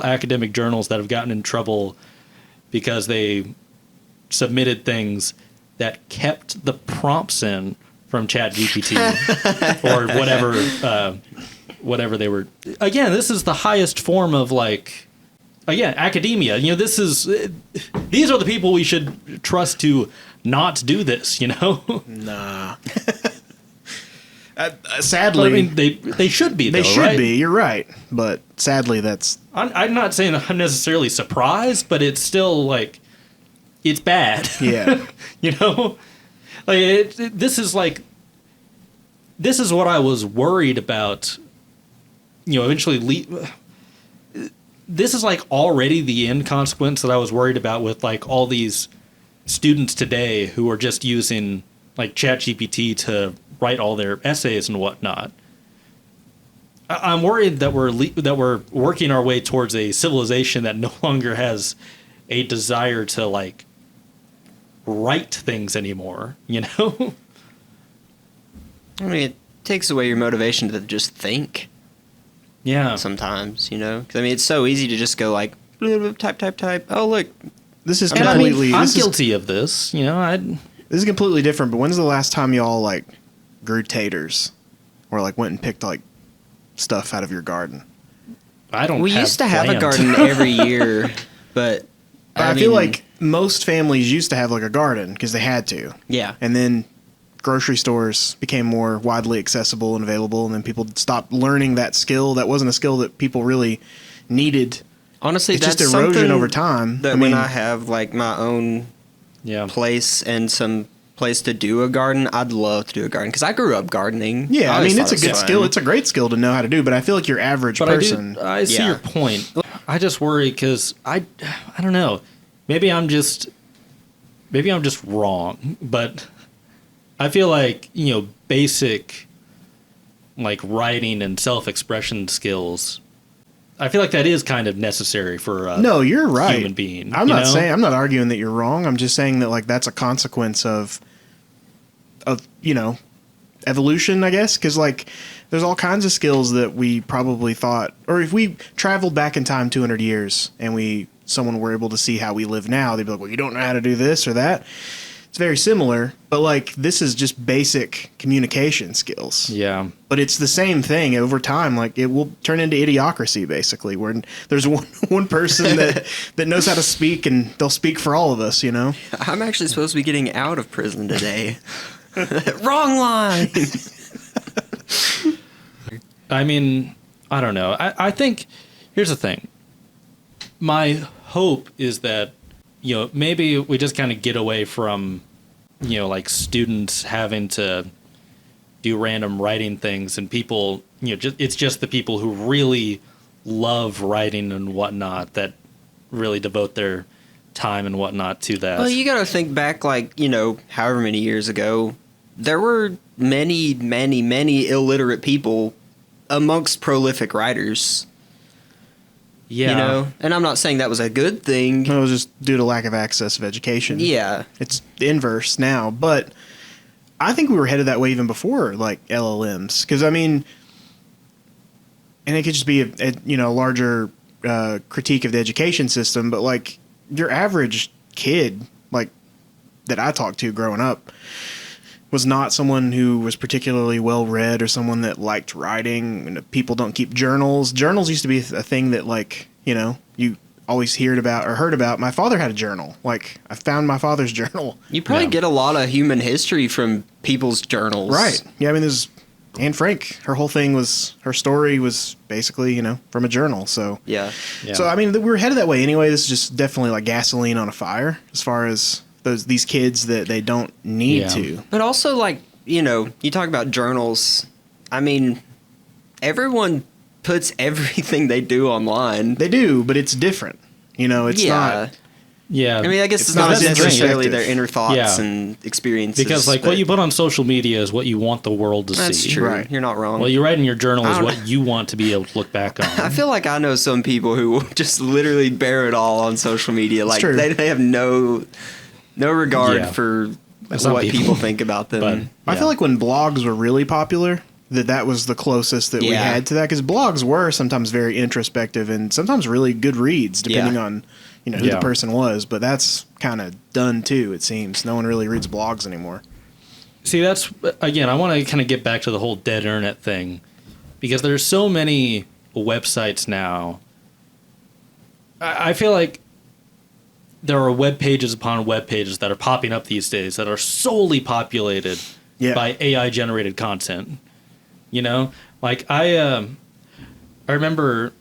academic journals that have gotten in trouble because they submitted things that kept the prompts in from ChatGPT or whatever they were. Again, this is the highest form of academia. These are the people we should trust to not do this. Nah. Sadly, I mean, they should be. They though, should right? be. You're right, but sadly, that's. I'm not saying I'm necessarily surprised, but it's still like it's bad. Yeah, this is what I was worried about. Eventually, this is like already the end consequence that I was worried about with like all these students today who are just using like ChatGPT to write all their essays and whatnot. I'm worried that we're working our way towards a civilization that no longer has a desire to like write things anymore. I mean, it takes away your motivation to just think. Yeah. Sometimes, because I mean, it's so easy to just go like type. Oh, look, this is and completely. I'm guilty of this. This is completely different. But when's the last time y'all like grew taters, or like went and picked like stuff out of your garden? I don't. We used to have a garden every year, but I feel like most families used to have like a garden because they had to. Yeah, and then grocery stores became more widely accessible and available, and then people stopped learning that skill. That wasn't a skill that people really needed. Honestly, it's that's just erosion over time. When I have like my own place and some place to do a garden, I'd love to do a garden because I grew up gardening. Yeah, I mean it's a good skill. It's a great skill to know how to do. But I feel like your average person. I see your point. I just worry because I don't know. Maybe I'm just wrong, but I feel like, basic like writing and self-expression skills, I feel like that is kind of necessary for a no, you're right. human being. I'm not arguing that you're wrong. I'm just saying that like that's a consequence of evolution, I guess, because like there's all kinds of skills that we probably thought, or if we traveled back in time 200 years and someone were able to see how we live now, they'd be like, well, you don't know how to do this or that. It's very similar, but like this is just basic communication skills. Yeah. But it's the same thing over time. Like it will turn into idiocracy, basically, where there's one person that knows how to speak and they'll speak for all of us, I'm actually supposed to be getting out of prison today. Wrong line. I mean, I don't know. I think, here's the thing. My hope is that, maybe we just kind of get away from, like students having to do random writing things and people, it's just the people who really love writing and whatnot that really devote their time and whatnot to that. Well, you got to think back, like, however many years ago, there were many, many, many illiterate people amongst prolific writers. Yeah. And I'm not saying that was a good thing. It was just due to lack of access of education. Yeah. It's the inverse now, but I think we were headed that way even before like LLMs, because I mean, and it could just be a larger critique of the education system, but like your average kid, like that I talked to growing up, was not someone who was particularly well read or someone that liked writing. And people don't keep journals. Journals used to be a thing that like, you always heard about. My father had a journal. Like I found my father's journal. You probably get a lot of human history from people's journals. Right. Yeah. I mean, there's Anne Frank. Her story was basically, from a journal. So yeah. So, I mean, we were headed that way anyway. This is just definitely like gasoline on a fire as far as these kids that they don't need to. But also, like, you talk about journals. I mean, everyone puts everything they do online. They do, but it's different. It's not. Yeah. I mean, I guess it's not necessarily their inner thoughts and experiences. Because, like, what you put on social media is what you want the world to see. That's true. Right. You're not wrong. What you write in your journal is what you want to be able to look back on. I feel like I know some people who will just literally bear it all on social media. Like, they have no regard for what people think about them. But I feel like when blogs were really popular, that was the closest that we had to that, because blogs were sometimes very introspective and sometimes really good reads, depending on who the person was. But that's kind of done too, it seems. No one really reads blogs anymore. See, that's, again, I want to kind of get back to the whole dead internet thing, because there's so many websites now. I feel like there are web pages upon web pages that are popping up these days that are solely populated by AI generated content. Like I remember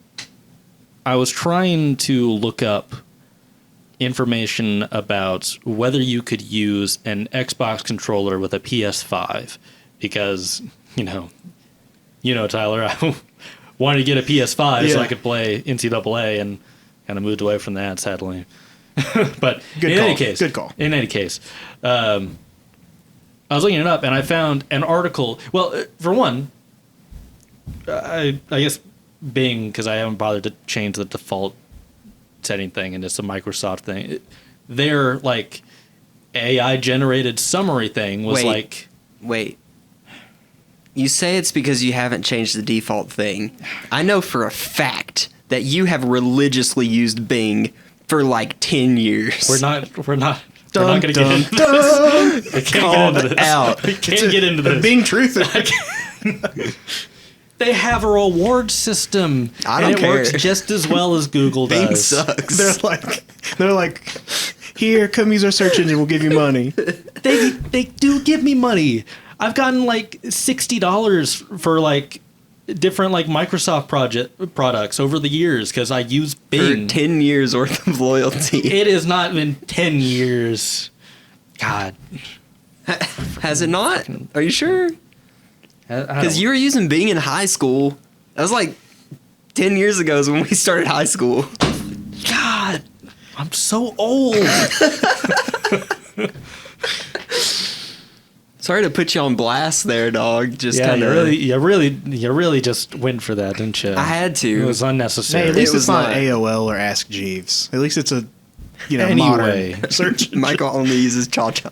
I was trying to look up information about whether you could use an Xbox controller with a PS5, because Tyler, I wanted to get a PS5 so I could play NCAA, and kind of moved away from that, sadly. But in any case, I was looking it up and I found an article. Well, for one, I guess Bing, because I haven't bothered to change the default setting thing and it's a Microsoft thing. Their like AI generated summary thing was Wait. You say it's because you haven't changed the default thing. I know for a fact that you have religiously used Bing for like 10 years. We're not going to get into this. We can't get into this. We can't get into this. The Bing truth. They have a reward system. I don't care. It works just as well as Google does. Bing sucks. They're like, here, come use our search engine. We'll give you money. They do give me money. I've gotten like $60 for like different like Microsoft products over the years because I use Bing. For 10 years worth of loyalty. It has not been 10 years. God. Has it not? Are you sure? Because you were using Bing in high school. That was like 10 years ago is when we started high school. I'm so old. Sorry to put you on blast there, dog. Just Yeah, kind of. you really just went for that, didn't you? I had to. It was unnecessary. Hey, at least It it's was not not. AOL or Ask Jeeves. At least it's a, Anyway. modern search. Michael only uses Cha Cha.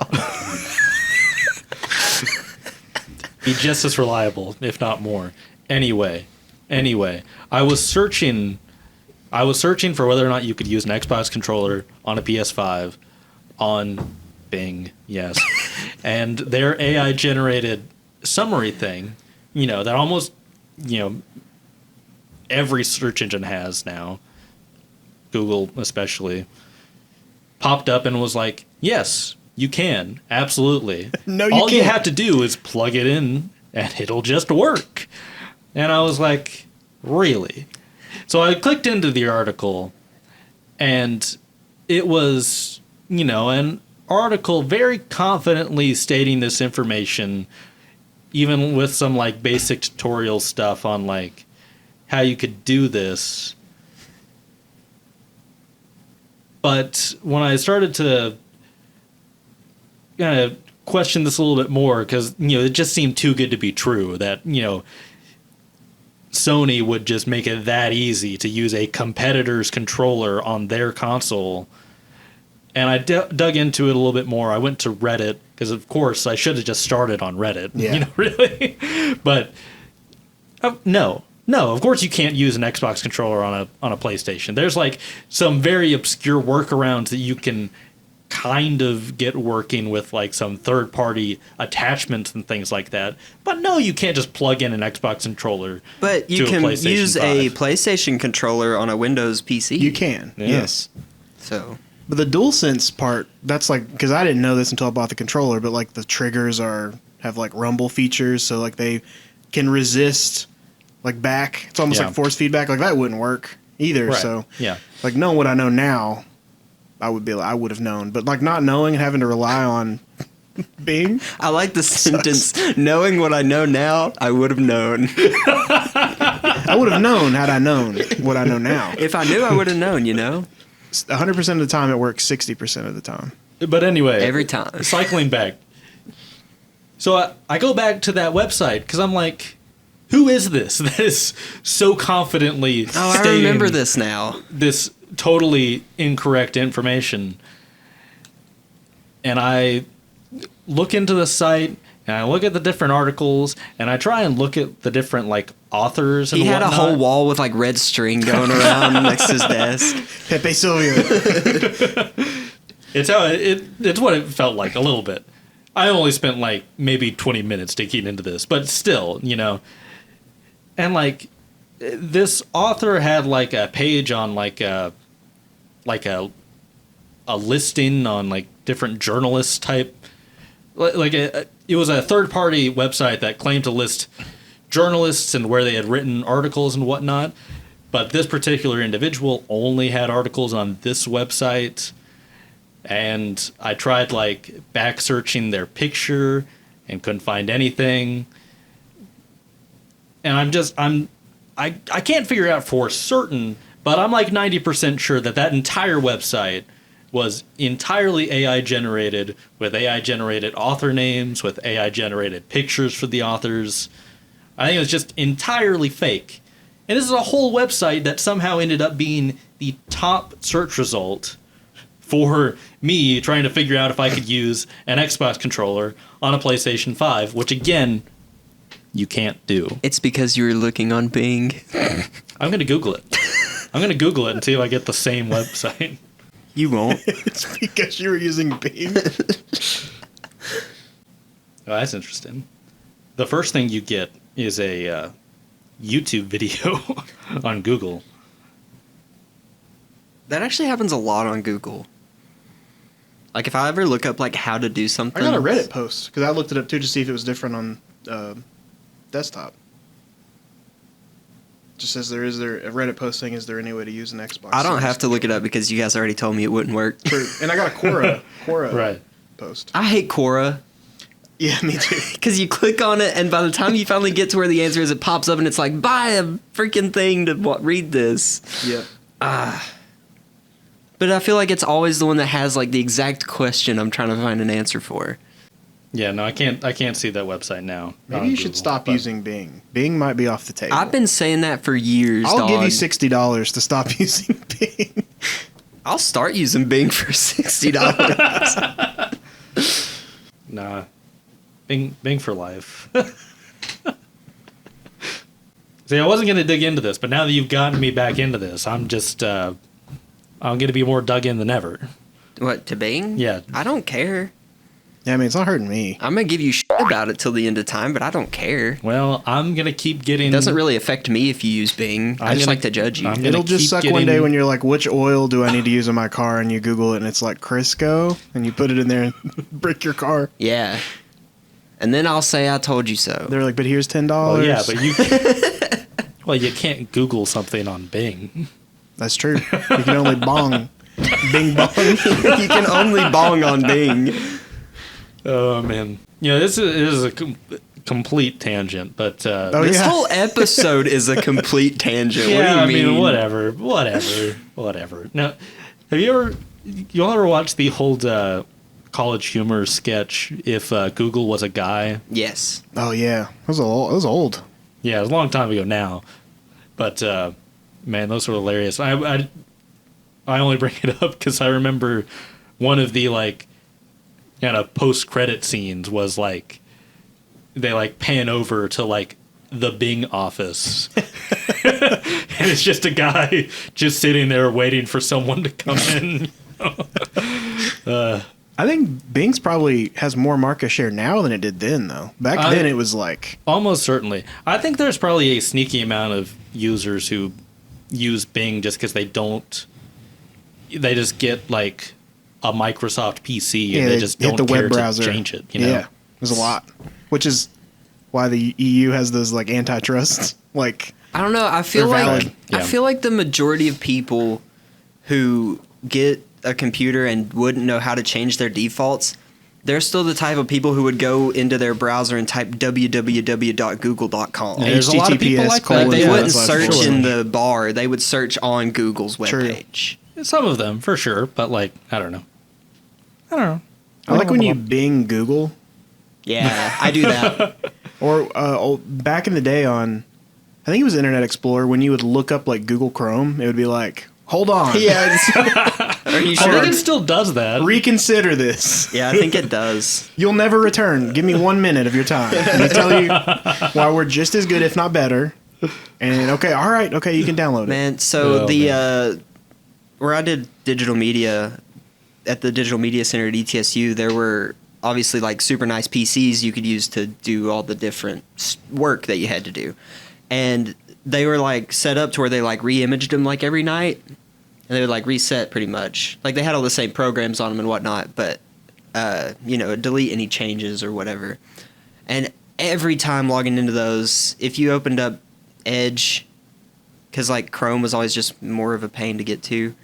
Be just as reliable, if not more. Anyway, I was searching for whether or not you could use an Xbox controller on a PS5 on Bing, yes. And their AI generated summary thing, that almost, every search engine has now, Google especially, popped up and was like, yes, you can, absolutely. No, you All you can't. have to do is plug it in and it'll just work. And I was like, really? So I clicked into the article and it was, an article very confidently stating this information, even with some like basic tutorial stuff on like how you could do this. But when I started to kind of question this a little bit more, because it just seemed too good to be true that Sony would just make it that easy to use a competitor's controller on their console. And I dug into it a little bit more. I went to Reddit because, of course, I should have just started on Reddit. Yeah. Really. But no, of course you can't use an Xbox controller on a PlayStation. There's like some very obscure workarounds that you can kind of get working with like some third-party attachments and things like that. But no, you can't just plug in an Xbox controller. But you to can a PlayStation use 5. a PlayStation controller on a Windows PC. You can, Yeah. yes. So But the DualSense part, that's like, because I didn't know this until I bought the controller, but like the triggers have like rumble features, so like they can resist like back. It's almost Yeah. like force feedback. Like that wouldn't work either. Right. So Yeah. like knowing what I know now, I would have known. But like not knowing and having to rely on Bing. I like the sentence, knowing what I know now, I would have known. I would have known had I known what I know now. If I knew, I would have known, 100% of the time it works 60% of the time. But anyway, Every time. cycling back. So I go back to that website because I'm like, who is this that is so confidently Oh, I stating remember this now. this totally incorrect information? And I look into the site and I look at the different articles and I try and look at the different like authors and He had whatnot. a whole wall with like red string going around next to his desk. Pepe Sylvia. It's what it felt like a little bit. I only spent like maybe 20 minutes digging into this, but still, And like this author had like a page on like a listing on like different journalists type, it was a third party website that claimed to list journalists and where they had written articles and whatnot. But this particular individual only had articles on this website. And I tried like back searching their picture and couldn't find anything. And I can't figure out for certain, but I'm like 90% sure that entire website was entirely AI generated, with AI generated author names, with AI generated pictures for the authors. I think it was just entirely fake. And this is a whole website that somehow ended up being the top search result for me trying to figure out if I could use an Xbox controller on a PlayStation 5, which again, you can't do. It's because you were looking on Bing. I'm going to Google it. I'm going to Google it and see if I get the same website. You won't. It's because you were using Bing. Oh, that's interesting. The first thing you get is a YouTube video on Google. That actually happens a lot on Google. Like if I ever look up like how to do I something. got a Reddit post because I looked it up too to see if it was different on desktop. Just says there a Reddit posting. Is there any way to use an Xbox? I don't Series have to look it up because you guys already told me it wouldn't work. True. And I got a Quora Right. post. I hate Quora. Yeah, me too. Because you click on it, and by the time you finally get to where the answer is, it pops up, and it's like, buy a freaking thing to read this. Yep. But But I feel like it's always the one that has like the exact question I'm trying to find an answer for. Yeah, no, I can't see that website now. Maybe you should stop using Bing. Bing might be off the table. I've been saying that for years. I'll give you $60 to stop using Bing. I'll start using Bing for $60. Nah, Bing for life. See, I wasn't gonna dig into this, but now that you've gotten me back into this, I'm just I'm gonna be more dug in than ever. What, to Bing? Yeah. I don't care. Yeah, I mean, it's not hurting me. I'm gonna give you shit about it till the end of time, but I don't care. Well, I'm gonna keep getting. It doesn't really affect me if you use Bing. I just like to judge you. It'll just suck one day when you're like, which oil do I need to use in my car? And you Google it and it's like Crisco, and you put it in there and brick your car. Yeah. And then I'll say I told you so. They're like, but here's $10. Well, yeah, but you. Well, you can't Google something on Bing. That's true. You can only bong. Bing bong. You can only bong on Bing. Oh man, yeah, this is a complete tangent, but this whole episode is a complete tangent. Yeah, what do you mean? whatever. Now, have you ever watched the whole College Humor sketch? If Google was a guy. Yes. Oh yeah, it was old. Yeah, it was a long time ago now, but man, those were hilarious. I only bring it up because I remember one of the like kind of post-credit scenes was like they like pan over to like the Bing office and it's just a guy just sitting there waiting for someone to come in. I think Bing's probably has more market share now than it did then, though. Back then, it was like almost certainly. I think there's probably a sneaky amount of users who use Bing just because they just get like a Microsoft PC and they just don't the care web browser. To change it. You know? Yeah, there's a lot, which is why the EU has those like antitrust. Like I don't know. I feel like Yeah. I feel like the majority of people who get a computer and wouldn't know how to change their defaults, they're still the type of people who would go into their browser and type www.google.com. Yeah, there's a lot of people like that. They Yeah, wouldn't that's search in the bar. They would search on Google's webpage. Some of them, for sure, but like, I don't know. I like when you Bing Google. Yeah, I do that. Or back in the day on, I think it was Internet Explorer, when you would look up like Google Chrome, it would be like, hold on. Yeah. Are you I sure? think it still does that. Reconsider this. Yeah, I think it does. You'll never return. Give me 1 minute of your time. Let me tell you why we're just as good, if not better. And okay, all right, okay, you can download it. Man, so where I did digital media at the Digital Media Center at ETSU, there were obviously like super nice PCs you could use to do all the different work that you had to do. And they were like set up to where they like re-imaged them like every night. And they would like reset pretty much. Like they had all the same programs on them and whatnot, but delete any changes or whatever. And every time logging into those, if you opened up Edge, because like Chrome was always just more of a pain to get to,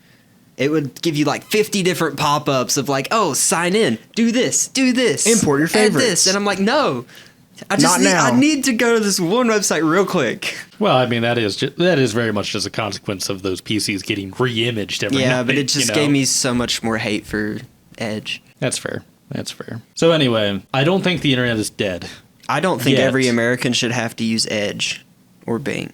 it would give you like 50 different pop-ups of like, oh, sign in, do this, import your add favorites. this, and I'm like, no, I need to go to this one website real quick. Well, I mean, that is very much just a consequence of those PCs getting re-imaged every night. Yeah, but it just gave me so much more hate for Edge. That's fair. So anyway, I don't think the internet is dead. I don't think Yet. every American should have to use Edge or Bing.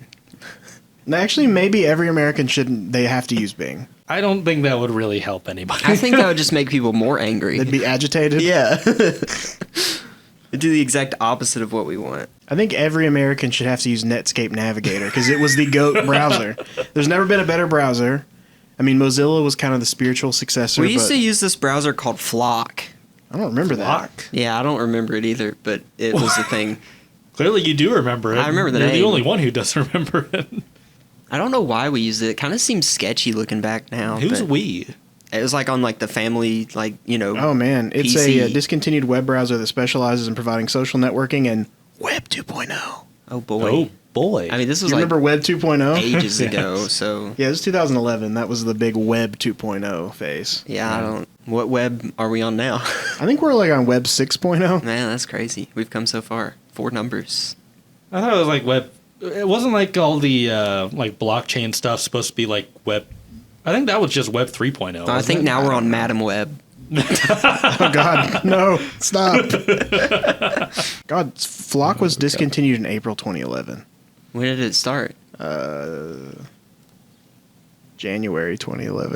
Actually, maybe every American shouldn't. They have to use Bing. I don't think that would really help anybody. I think that would just make people more angry. They'd be agitated. Yeah. It'd do the exact opposite of what we want. I think every American should have to use Netscape Navigator because it was the GOAT browser. There's never been a better browser. I mean, Mozilla was kind of the spiritual successor. We used to use this browser called Flock. I don't remember that. Yeah, I don't remember it either, but it was a thing. Clearly, you do remember it. I remember the You're name. the only one who doesn't remember it. I don't know why we used it. It kind of seems sketchy looking back now. Who's but we? It was like on like the family, Oh man, it's PC. a discontinued web browser that specializes in providing social networking and Web 2.0. Oh boy. Oh boy. I mean, this was You like remember Web 2.0? ages ago, so Yeah, it was 2011. That was the big Web 2.0 phase. yeah, I don't. What web are we on now? I think we're like on Web 6.0. Man, that's crazy. We've come so far. 4 numbers. I thought it was like web. It wasn't like all the like blockchain stuff supposed to be like Web I think that was just Web 3.0. I think now we're on Madam Web. Oh God, no! Stop. God, Flock was discontinued in April 2011. When did it start? January 2011.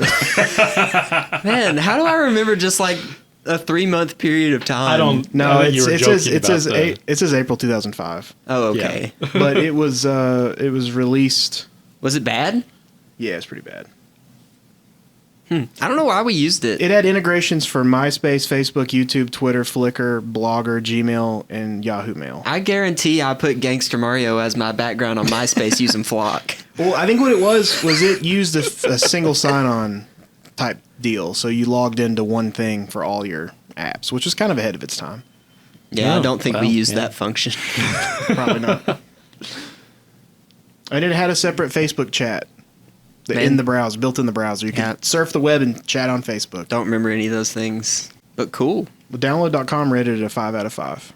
Man, how do I remember just like a 3-month period of time? I don't. No, I think you were joking it says April 2005. Oh, okay. But it was released. Was it bad? Yeah, it's pretty bad. I don't know why we used it. It had integrations for MySpace, Facebook, YouTube, Twitter, Flickr, Blogger, Gmail, and Yahoo Mail. I guarantee I put Gangster Mario as my background on MySpace using Flock. Well, I think what it was it used a single sign-on type deal, so you logged into one thing for all your apps, which was kind of ahead of its time. Yeah, I don't think we used yeah. that function. Probably not. And it had a separate Facebook chat Man. in the browser, built in the browser. You Yeah. could surf the web and chat on Facebook. Don't remember any of those things, but cool. Download.com rated it a 5 out of 5.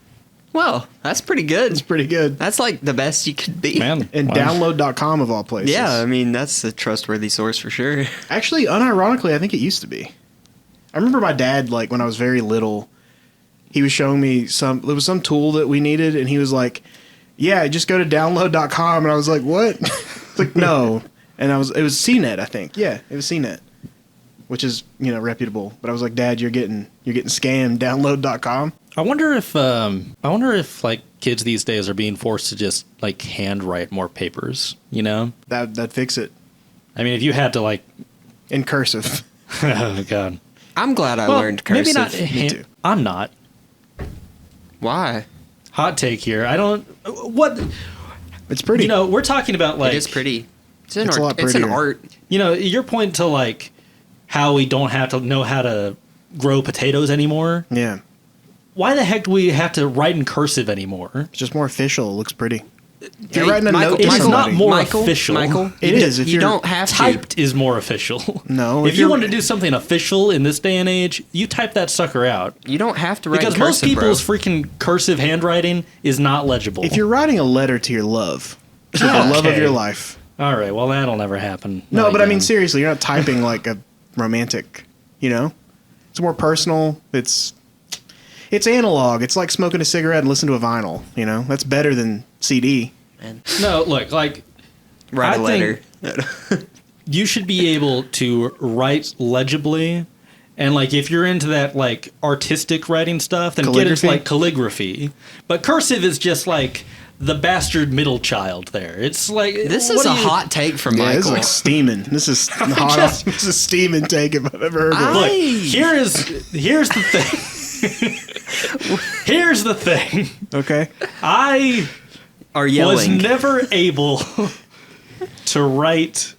Well, that's pretty good. It's pretty good. That's like the best you could be. Man, And wow. download.com of all places. Yeah, I mean, that's a trustworthy source for sure. Actually, unironically, I think it used to be. I remember my dad, like, when I was very little, he was showing me some tool that we needed, and he was like, yeah, just go to download.com. And I was like, what? It's like, no. And it was CNET, I think. Yeah, it was CNET, which is, reputable. But I was like, Dad, you're getting scammed. Download.com. I wonder if like kids these days are being forced to just like handwrite more papers. That'd fix it. I mean, if you had to like, In cursive. oh God. I'm glad I learned cursive. Maybe not. Me too. I'm not. Why? Hot take here. I don't. What? It's pretty. We're talking about like. It is pretty. It's It's a lot It's an prettier. art. Your point to like how we don't have to know how to grow potatoes anymore. Yeah. Why the heck do we have to write in cursive anymore? It's just more official. It looks pretty. If you're Hey, writing a Michael- note to It's Michael- not somebody. more Michael, official. Michael, It you is, d- if you you're don't have to. Typed is more official. No, If if you you're- want to do something official in this day and age, you type that sucker out. You don't have to write Because cursive, most people's bro. freaking cursive handwriting is not legible. If you're writing a letter to your love, to the Yeah. love of Okay. your life. All right, well, that'll never happen. No, Not but I mean, again. seriously, you're not typing like a romantic, It's more personal. It's analog. It's like smoking a cigarette and listening to a vinyl, That's better than CD. Man. No, look, like, Write a I letter. you should be able to write legibly. And, like, if you're into that, like, artistic writing stuff, then get into, Calligraphy? like, calligraphy. But cursive is just, like, the bastard middle child there. It's like... This what is do a you- hot take from Yeah, this is Michael. like steaming. This is hot. just- This is steaming take if I've ever heard of it. Look, Aye. here's the thing. Here's the thing. Okay. I Are was yelling. never able to write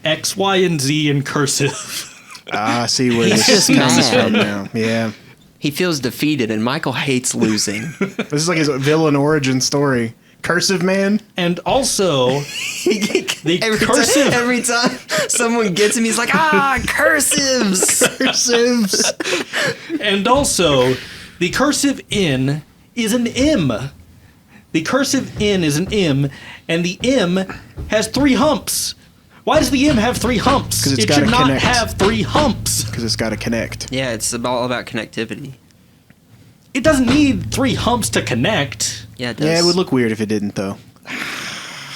X, Y, and Z in cursive. I see where He's this just comes mad. from now. Yeah. He feels defeated, and Michael hates losing. This is like his villain origin story. Cursive man. And also, the cursive... Every time someone gets him, he's like, cursives. Cursives. And also, the cursive in is an M. The cursive in is an M, and the M has 3 humps. Why does the M have 3 humps? 'Cause it's It gotta should not connect. have 3 humps. Because it's got to connect. Yeah, it's all about connectivity. It doesn't need 3 humps to connect. Yeah, it does. Yeah, it would look weird if it didn't, though.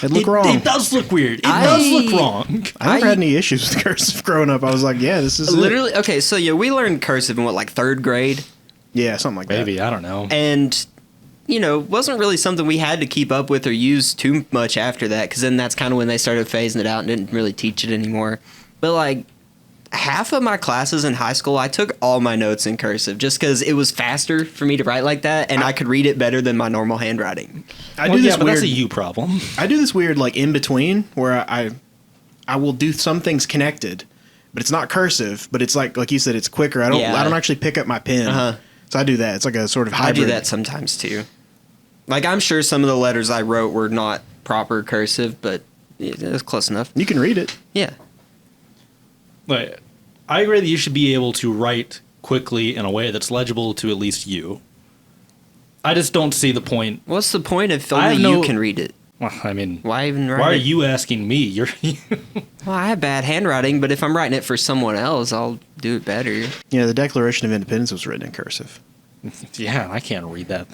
It'd look wrong. It does look weird. It does look wrong. I never I- had any issues with cursive growing up. I was like, yeah, this is it. Literally, okay, so yeah, we learned cursive in what, like 3rd grade? Yeah, something like that. Maybe, I don't know. And, wasn't really something we had to keep up with or use too much after that, because then that's kind of when they started phasing it out and didn't really teach it anymore. But, like, half of my classes in high school, I took all my notes in cursive just because it was faster for me to write like that, and I could read it better than my normal handwriting. I Well, do this yeah, but weird. that's a you problem. I do this weird like in between where I will do some things connected, but it's not cursive. But it's like you said, it's quicker. I don't Yeah. actually pick up my pen. Uh-huh. So I do that. It's like a sort of hybrid. I do that sometimes too. Like, I'm sure some of the letters I wrote were not proper cursive, but it was close enough. You can read it. Yeah. But I agree that you should be able to write quickly in a way that's legible to at least you. I just don't see the point. What's the point if I only have you no- can read it? Well, I mean, Why even write why are it? you asking me? You're Well, I have bad handwriting, but if I'm writing it for someone else, I'll do it better. Yeah, the Declaration of Independence was written in cursive. yeah, I can't read that.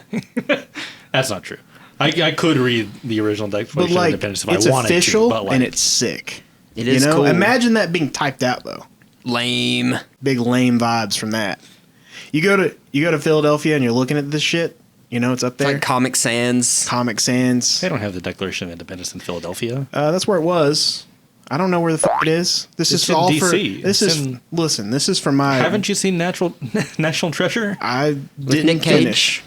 That's not true. I could read the original But Declaration of like, Independence if it's I wanted official to. But like, and it's sick. It is cool. Imagine that being typed out though. Lame. Big lame vibes from that. You go to Philadelphia and you're looking at this shit. You know, it's up It's there. like Comic Sans. Comic Sans. they don't have the Declaration of Independence in Philadelphia. That's where it was. I don't know where the it is. This It's is in all DC. for. This It's is in- listen. This is for my. Haven't you seen National Treasure? I didn't Nick Cage? finish.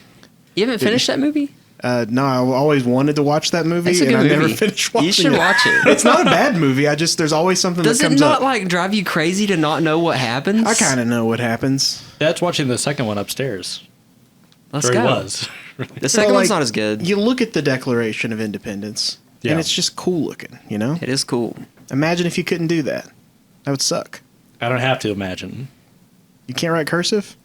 You haven't finished that movie? No, I always wanted to watch that movie, It's a and good I never movie. finished watching You should it. watch it. It's not a bad movie. There's always something Does that it comes not up. like drive you crazy to not know what happens? I kind of know what happens. That's watching the second one upstairs. Let's Or go. he was. The second Well, one's like, not as good. You look at the Declaration of Independence, Yeah. and it's just cool looking. You know, It is cool. imagine if you couldn't do that. That would suck. I don't have to imagine. You can't write cursive.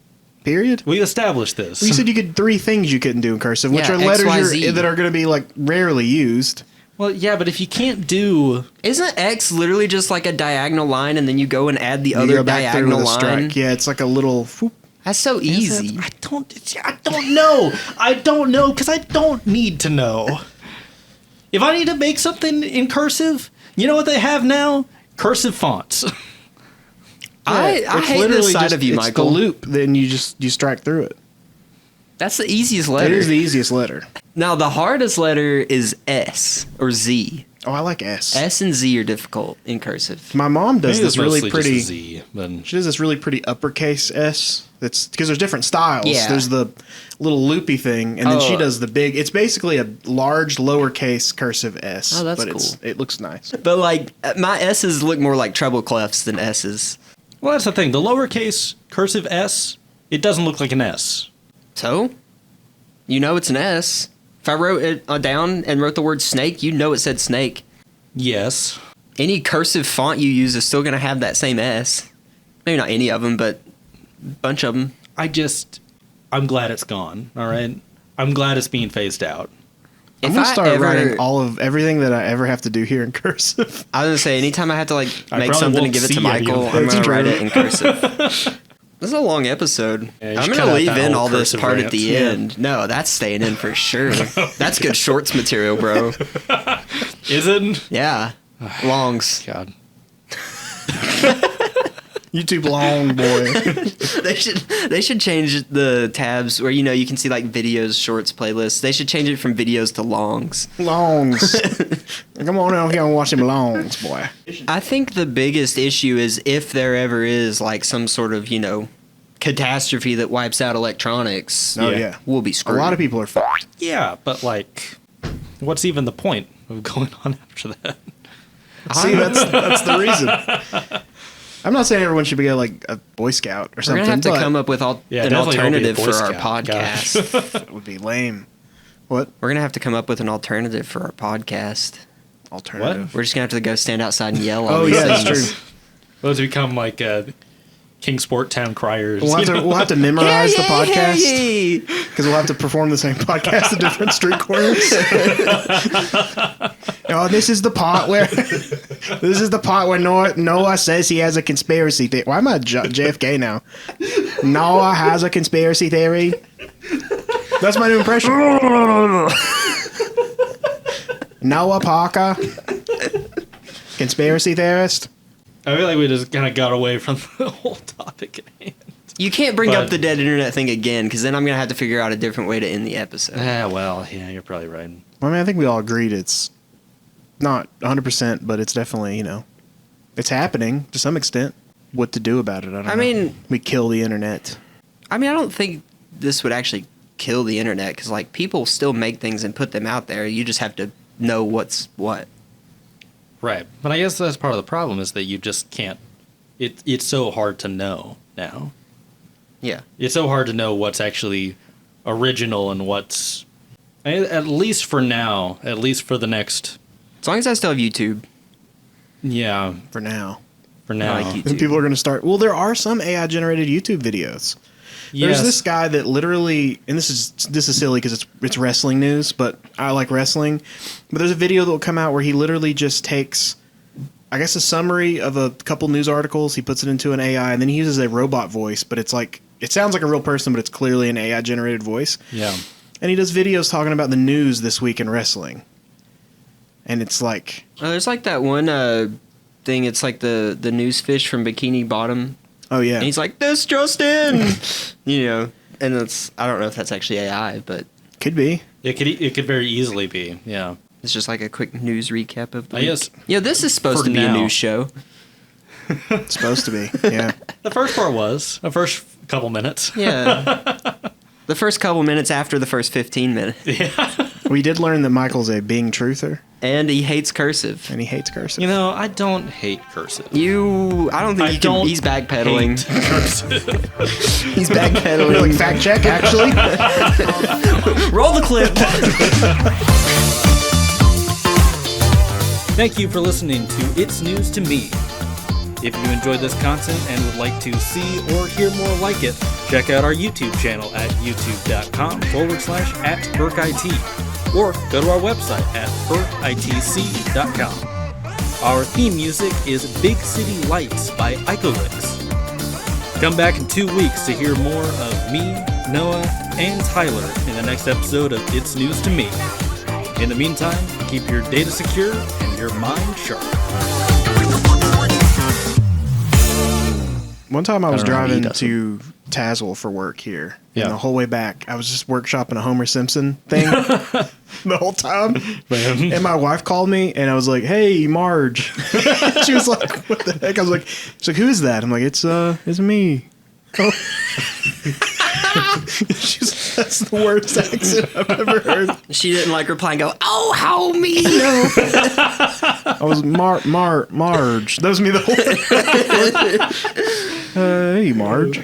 Period. We established this. Well, you said you could 3 things you couldn't do in cursive, which Yeah, are letters XYZ. that are going to be like rarely used. Well, yeah, but if you can't do... Isn't X literally just like a diagonal line and then you go and add the You other go back through diagonal with a line? strike. Yeah, it's like a little. Whoop. That's so easy. I don't know. I don't know because I don't need to know. If I need to make something in cursive, you know what they have now? Cursive fonts. I It's hate literally this side just- of you, it's Michael. the loop. Then you strike through it. That's the easiest It letter. is the easiest letter. Now, the hardest letter is S or Z. Oh, I like S. S and Z are difficult in cursive. My mom does Maybe this it's really mostly just a pretty. Z, then She does this really pretty uppercase S. That's because there's different styles. Yeah. There's the little loopy thing, and then she Oh. does the big. It's basically a large lowercase cursive S. Oh, that's but cool. It looks nice. But like, my S's look more like treble clefs than S's. well, that's the thing. The lowercase cursive S, it doesn't look like an S. So, you know it's an S. If I wrote it down and wrote the word snake, you know it said snake. Yes. Any cursive font you use is still going to have that same S. Maybe not any of them, but a bunch of them. I'm glad it's gone. All right. I'm glad it's being phased out. I'm If gonna I start ever- writing all of everything that I ever have to do here in cursive. I was going to say, anytime I have to like I make probably something and won't give it to see any of Michael, that. I'm going That's to write true. it in cursive. This is a long episode. Yeah, you I'm should going cut to out leave that in whole all this cursive part rant. at the Yeah. end. No, that's staying in for sure. That's good shorts material, bro. Is it? Yeah. Longs. God. YouTube long boy. They should change the tabs where you can see like videos, shorts, playlists. They should change it from videos to longs. Longs. Come on out here and watch them longs, boy. I think the biggest issue is if there ever is like some sort of, catastrophe that wipes out electronics. Oh Yeah. yeah. We'll be A screwed. lot of people are fucked. Yeah, but like, what's even the point of going on after that? See, that's the reason. I'm not saying everyone should be like a Boy Scout or We're something. gonna have to but come up with Yeah, an definitely don't be a alternative Boy for our Scout. podcast. That would be lame. What We're gonna have to come up with an alternative for our podcast. alternative? We're just gonna have to go stand outside and yell. Oh all these yeah, that's things. true. Those become like Kingsport Town criers. We'll have, you to, know? we'll have to memorize the podcast Hey! because we'll have to perform the same podcast at different street corners. Oh, this is the part where Noah says he has a conspiracy theory. Why am I JFK now? Noah has a conspiracy theory. That's my new impression. Noah Parker, conspiracy theorist. I feel like we just kind of got away from the whole topic at hand. You can't bring But- up the dead internet thing again, because then I'm gonna have to figure out a different way to end the episode. Well, yeah, you're probably right. I mean, I think we all agreed it's not 100%, but it's definitely, it's happening to some extent. What to do about it, I don't know. I mean- we kill the internet. I don't think this would actually kill the internet, because like people still make things and put them out there. You just have to know what's what. Right. But I guess that's part of the problem is that you just can't. It's so hard to know now. Yeah. It's so hard to know what's actually original and what's. At least for now, at least for the next. As long as I still have YouTube. For now. For now. like YouTube. And people are going to start. Well, there are some AI generated YouTube videos. There's Yes. this guy that literally, and this is silly because it's wrestling news, but I like wrestling. But there's a video that will come out where he literally just takes, I guess, a summary of a couple news articles. He puts it into an AI, and then he uses a robot voice, but it's like it sounds like a real person, but it's clearly an AI generated voice. Yeah. And he does videos talking about the news this week in wrestling. And it's like, There's like that one thing. It's like the news fish from Bikini Bottom. oh yeah, And he's like, "This just in," you know. And it's I don't know if that's actually AI, but could be. It could very easily be. Yeah. it's just like a quick news recap of the week. Yes. Yeah, this is supposed For to be now. a news show. It's supposed to be. Yeah. The first part was the first couple minutes. Yeah. The first couple minutes after the first 15 minutes. We did learn that Michael's a Bing truther, And he hates cursive. and he hates cursive. You know, I don't hate cursive. I don't think I he don't can. He's backpedaling. hate cursive. He's You're backpedaling. like, fact check, actually. Roll the clip. Thank you for listening to It's News to Me. If you enjoyed this content and would like to see or hear more like it, check out our YouTube channel at youtube.com/@BurkIT or go to our website at burkitc.com. Our theme music is Big City Lights by Icolix. Come back in 2 weeks to hear more of me, Noah, and Tyler in the next episode of It's News to Me. In the meantime, keep your data secure and your mind sharp. One time I was I don't know, he driving doesn't. to Tazewell for work here. Yeah. And the whole way back, I was just workshopping a Homer Simpson thing the whole time. And my wife called me, and I was like, "Hey, Marge." She was like, "What the heck?" I was like, "She's like, who is that?" I'm like, "It's me." Oh. She's like, "That's the worst accent I've ever heard." She didn't like reply and go, "Oh, how me?" No. I was Marge. That was me the whole time. Hey, Marge.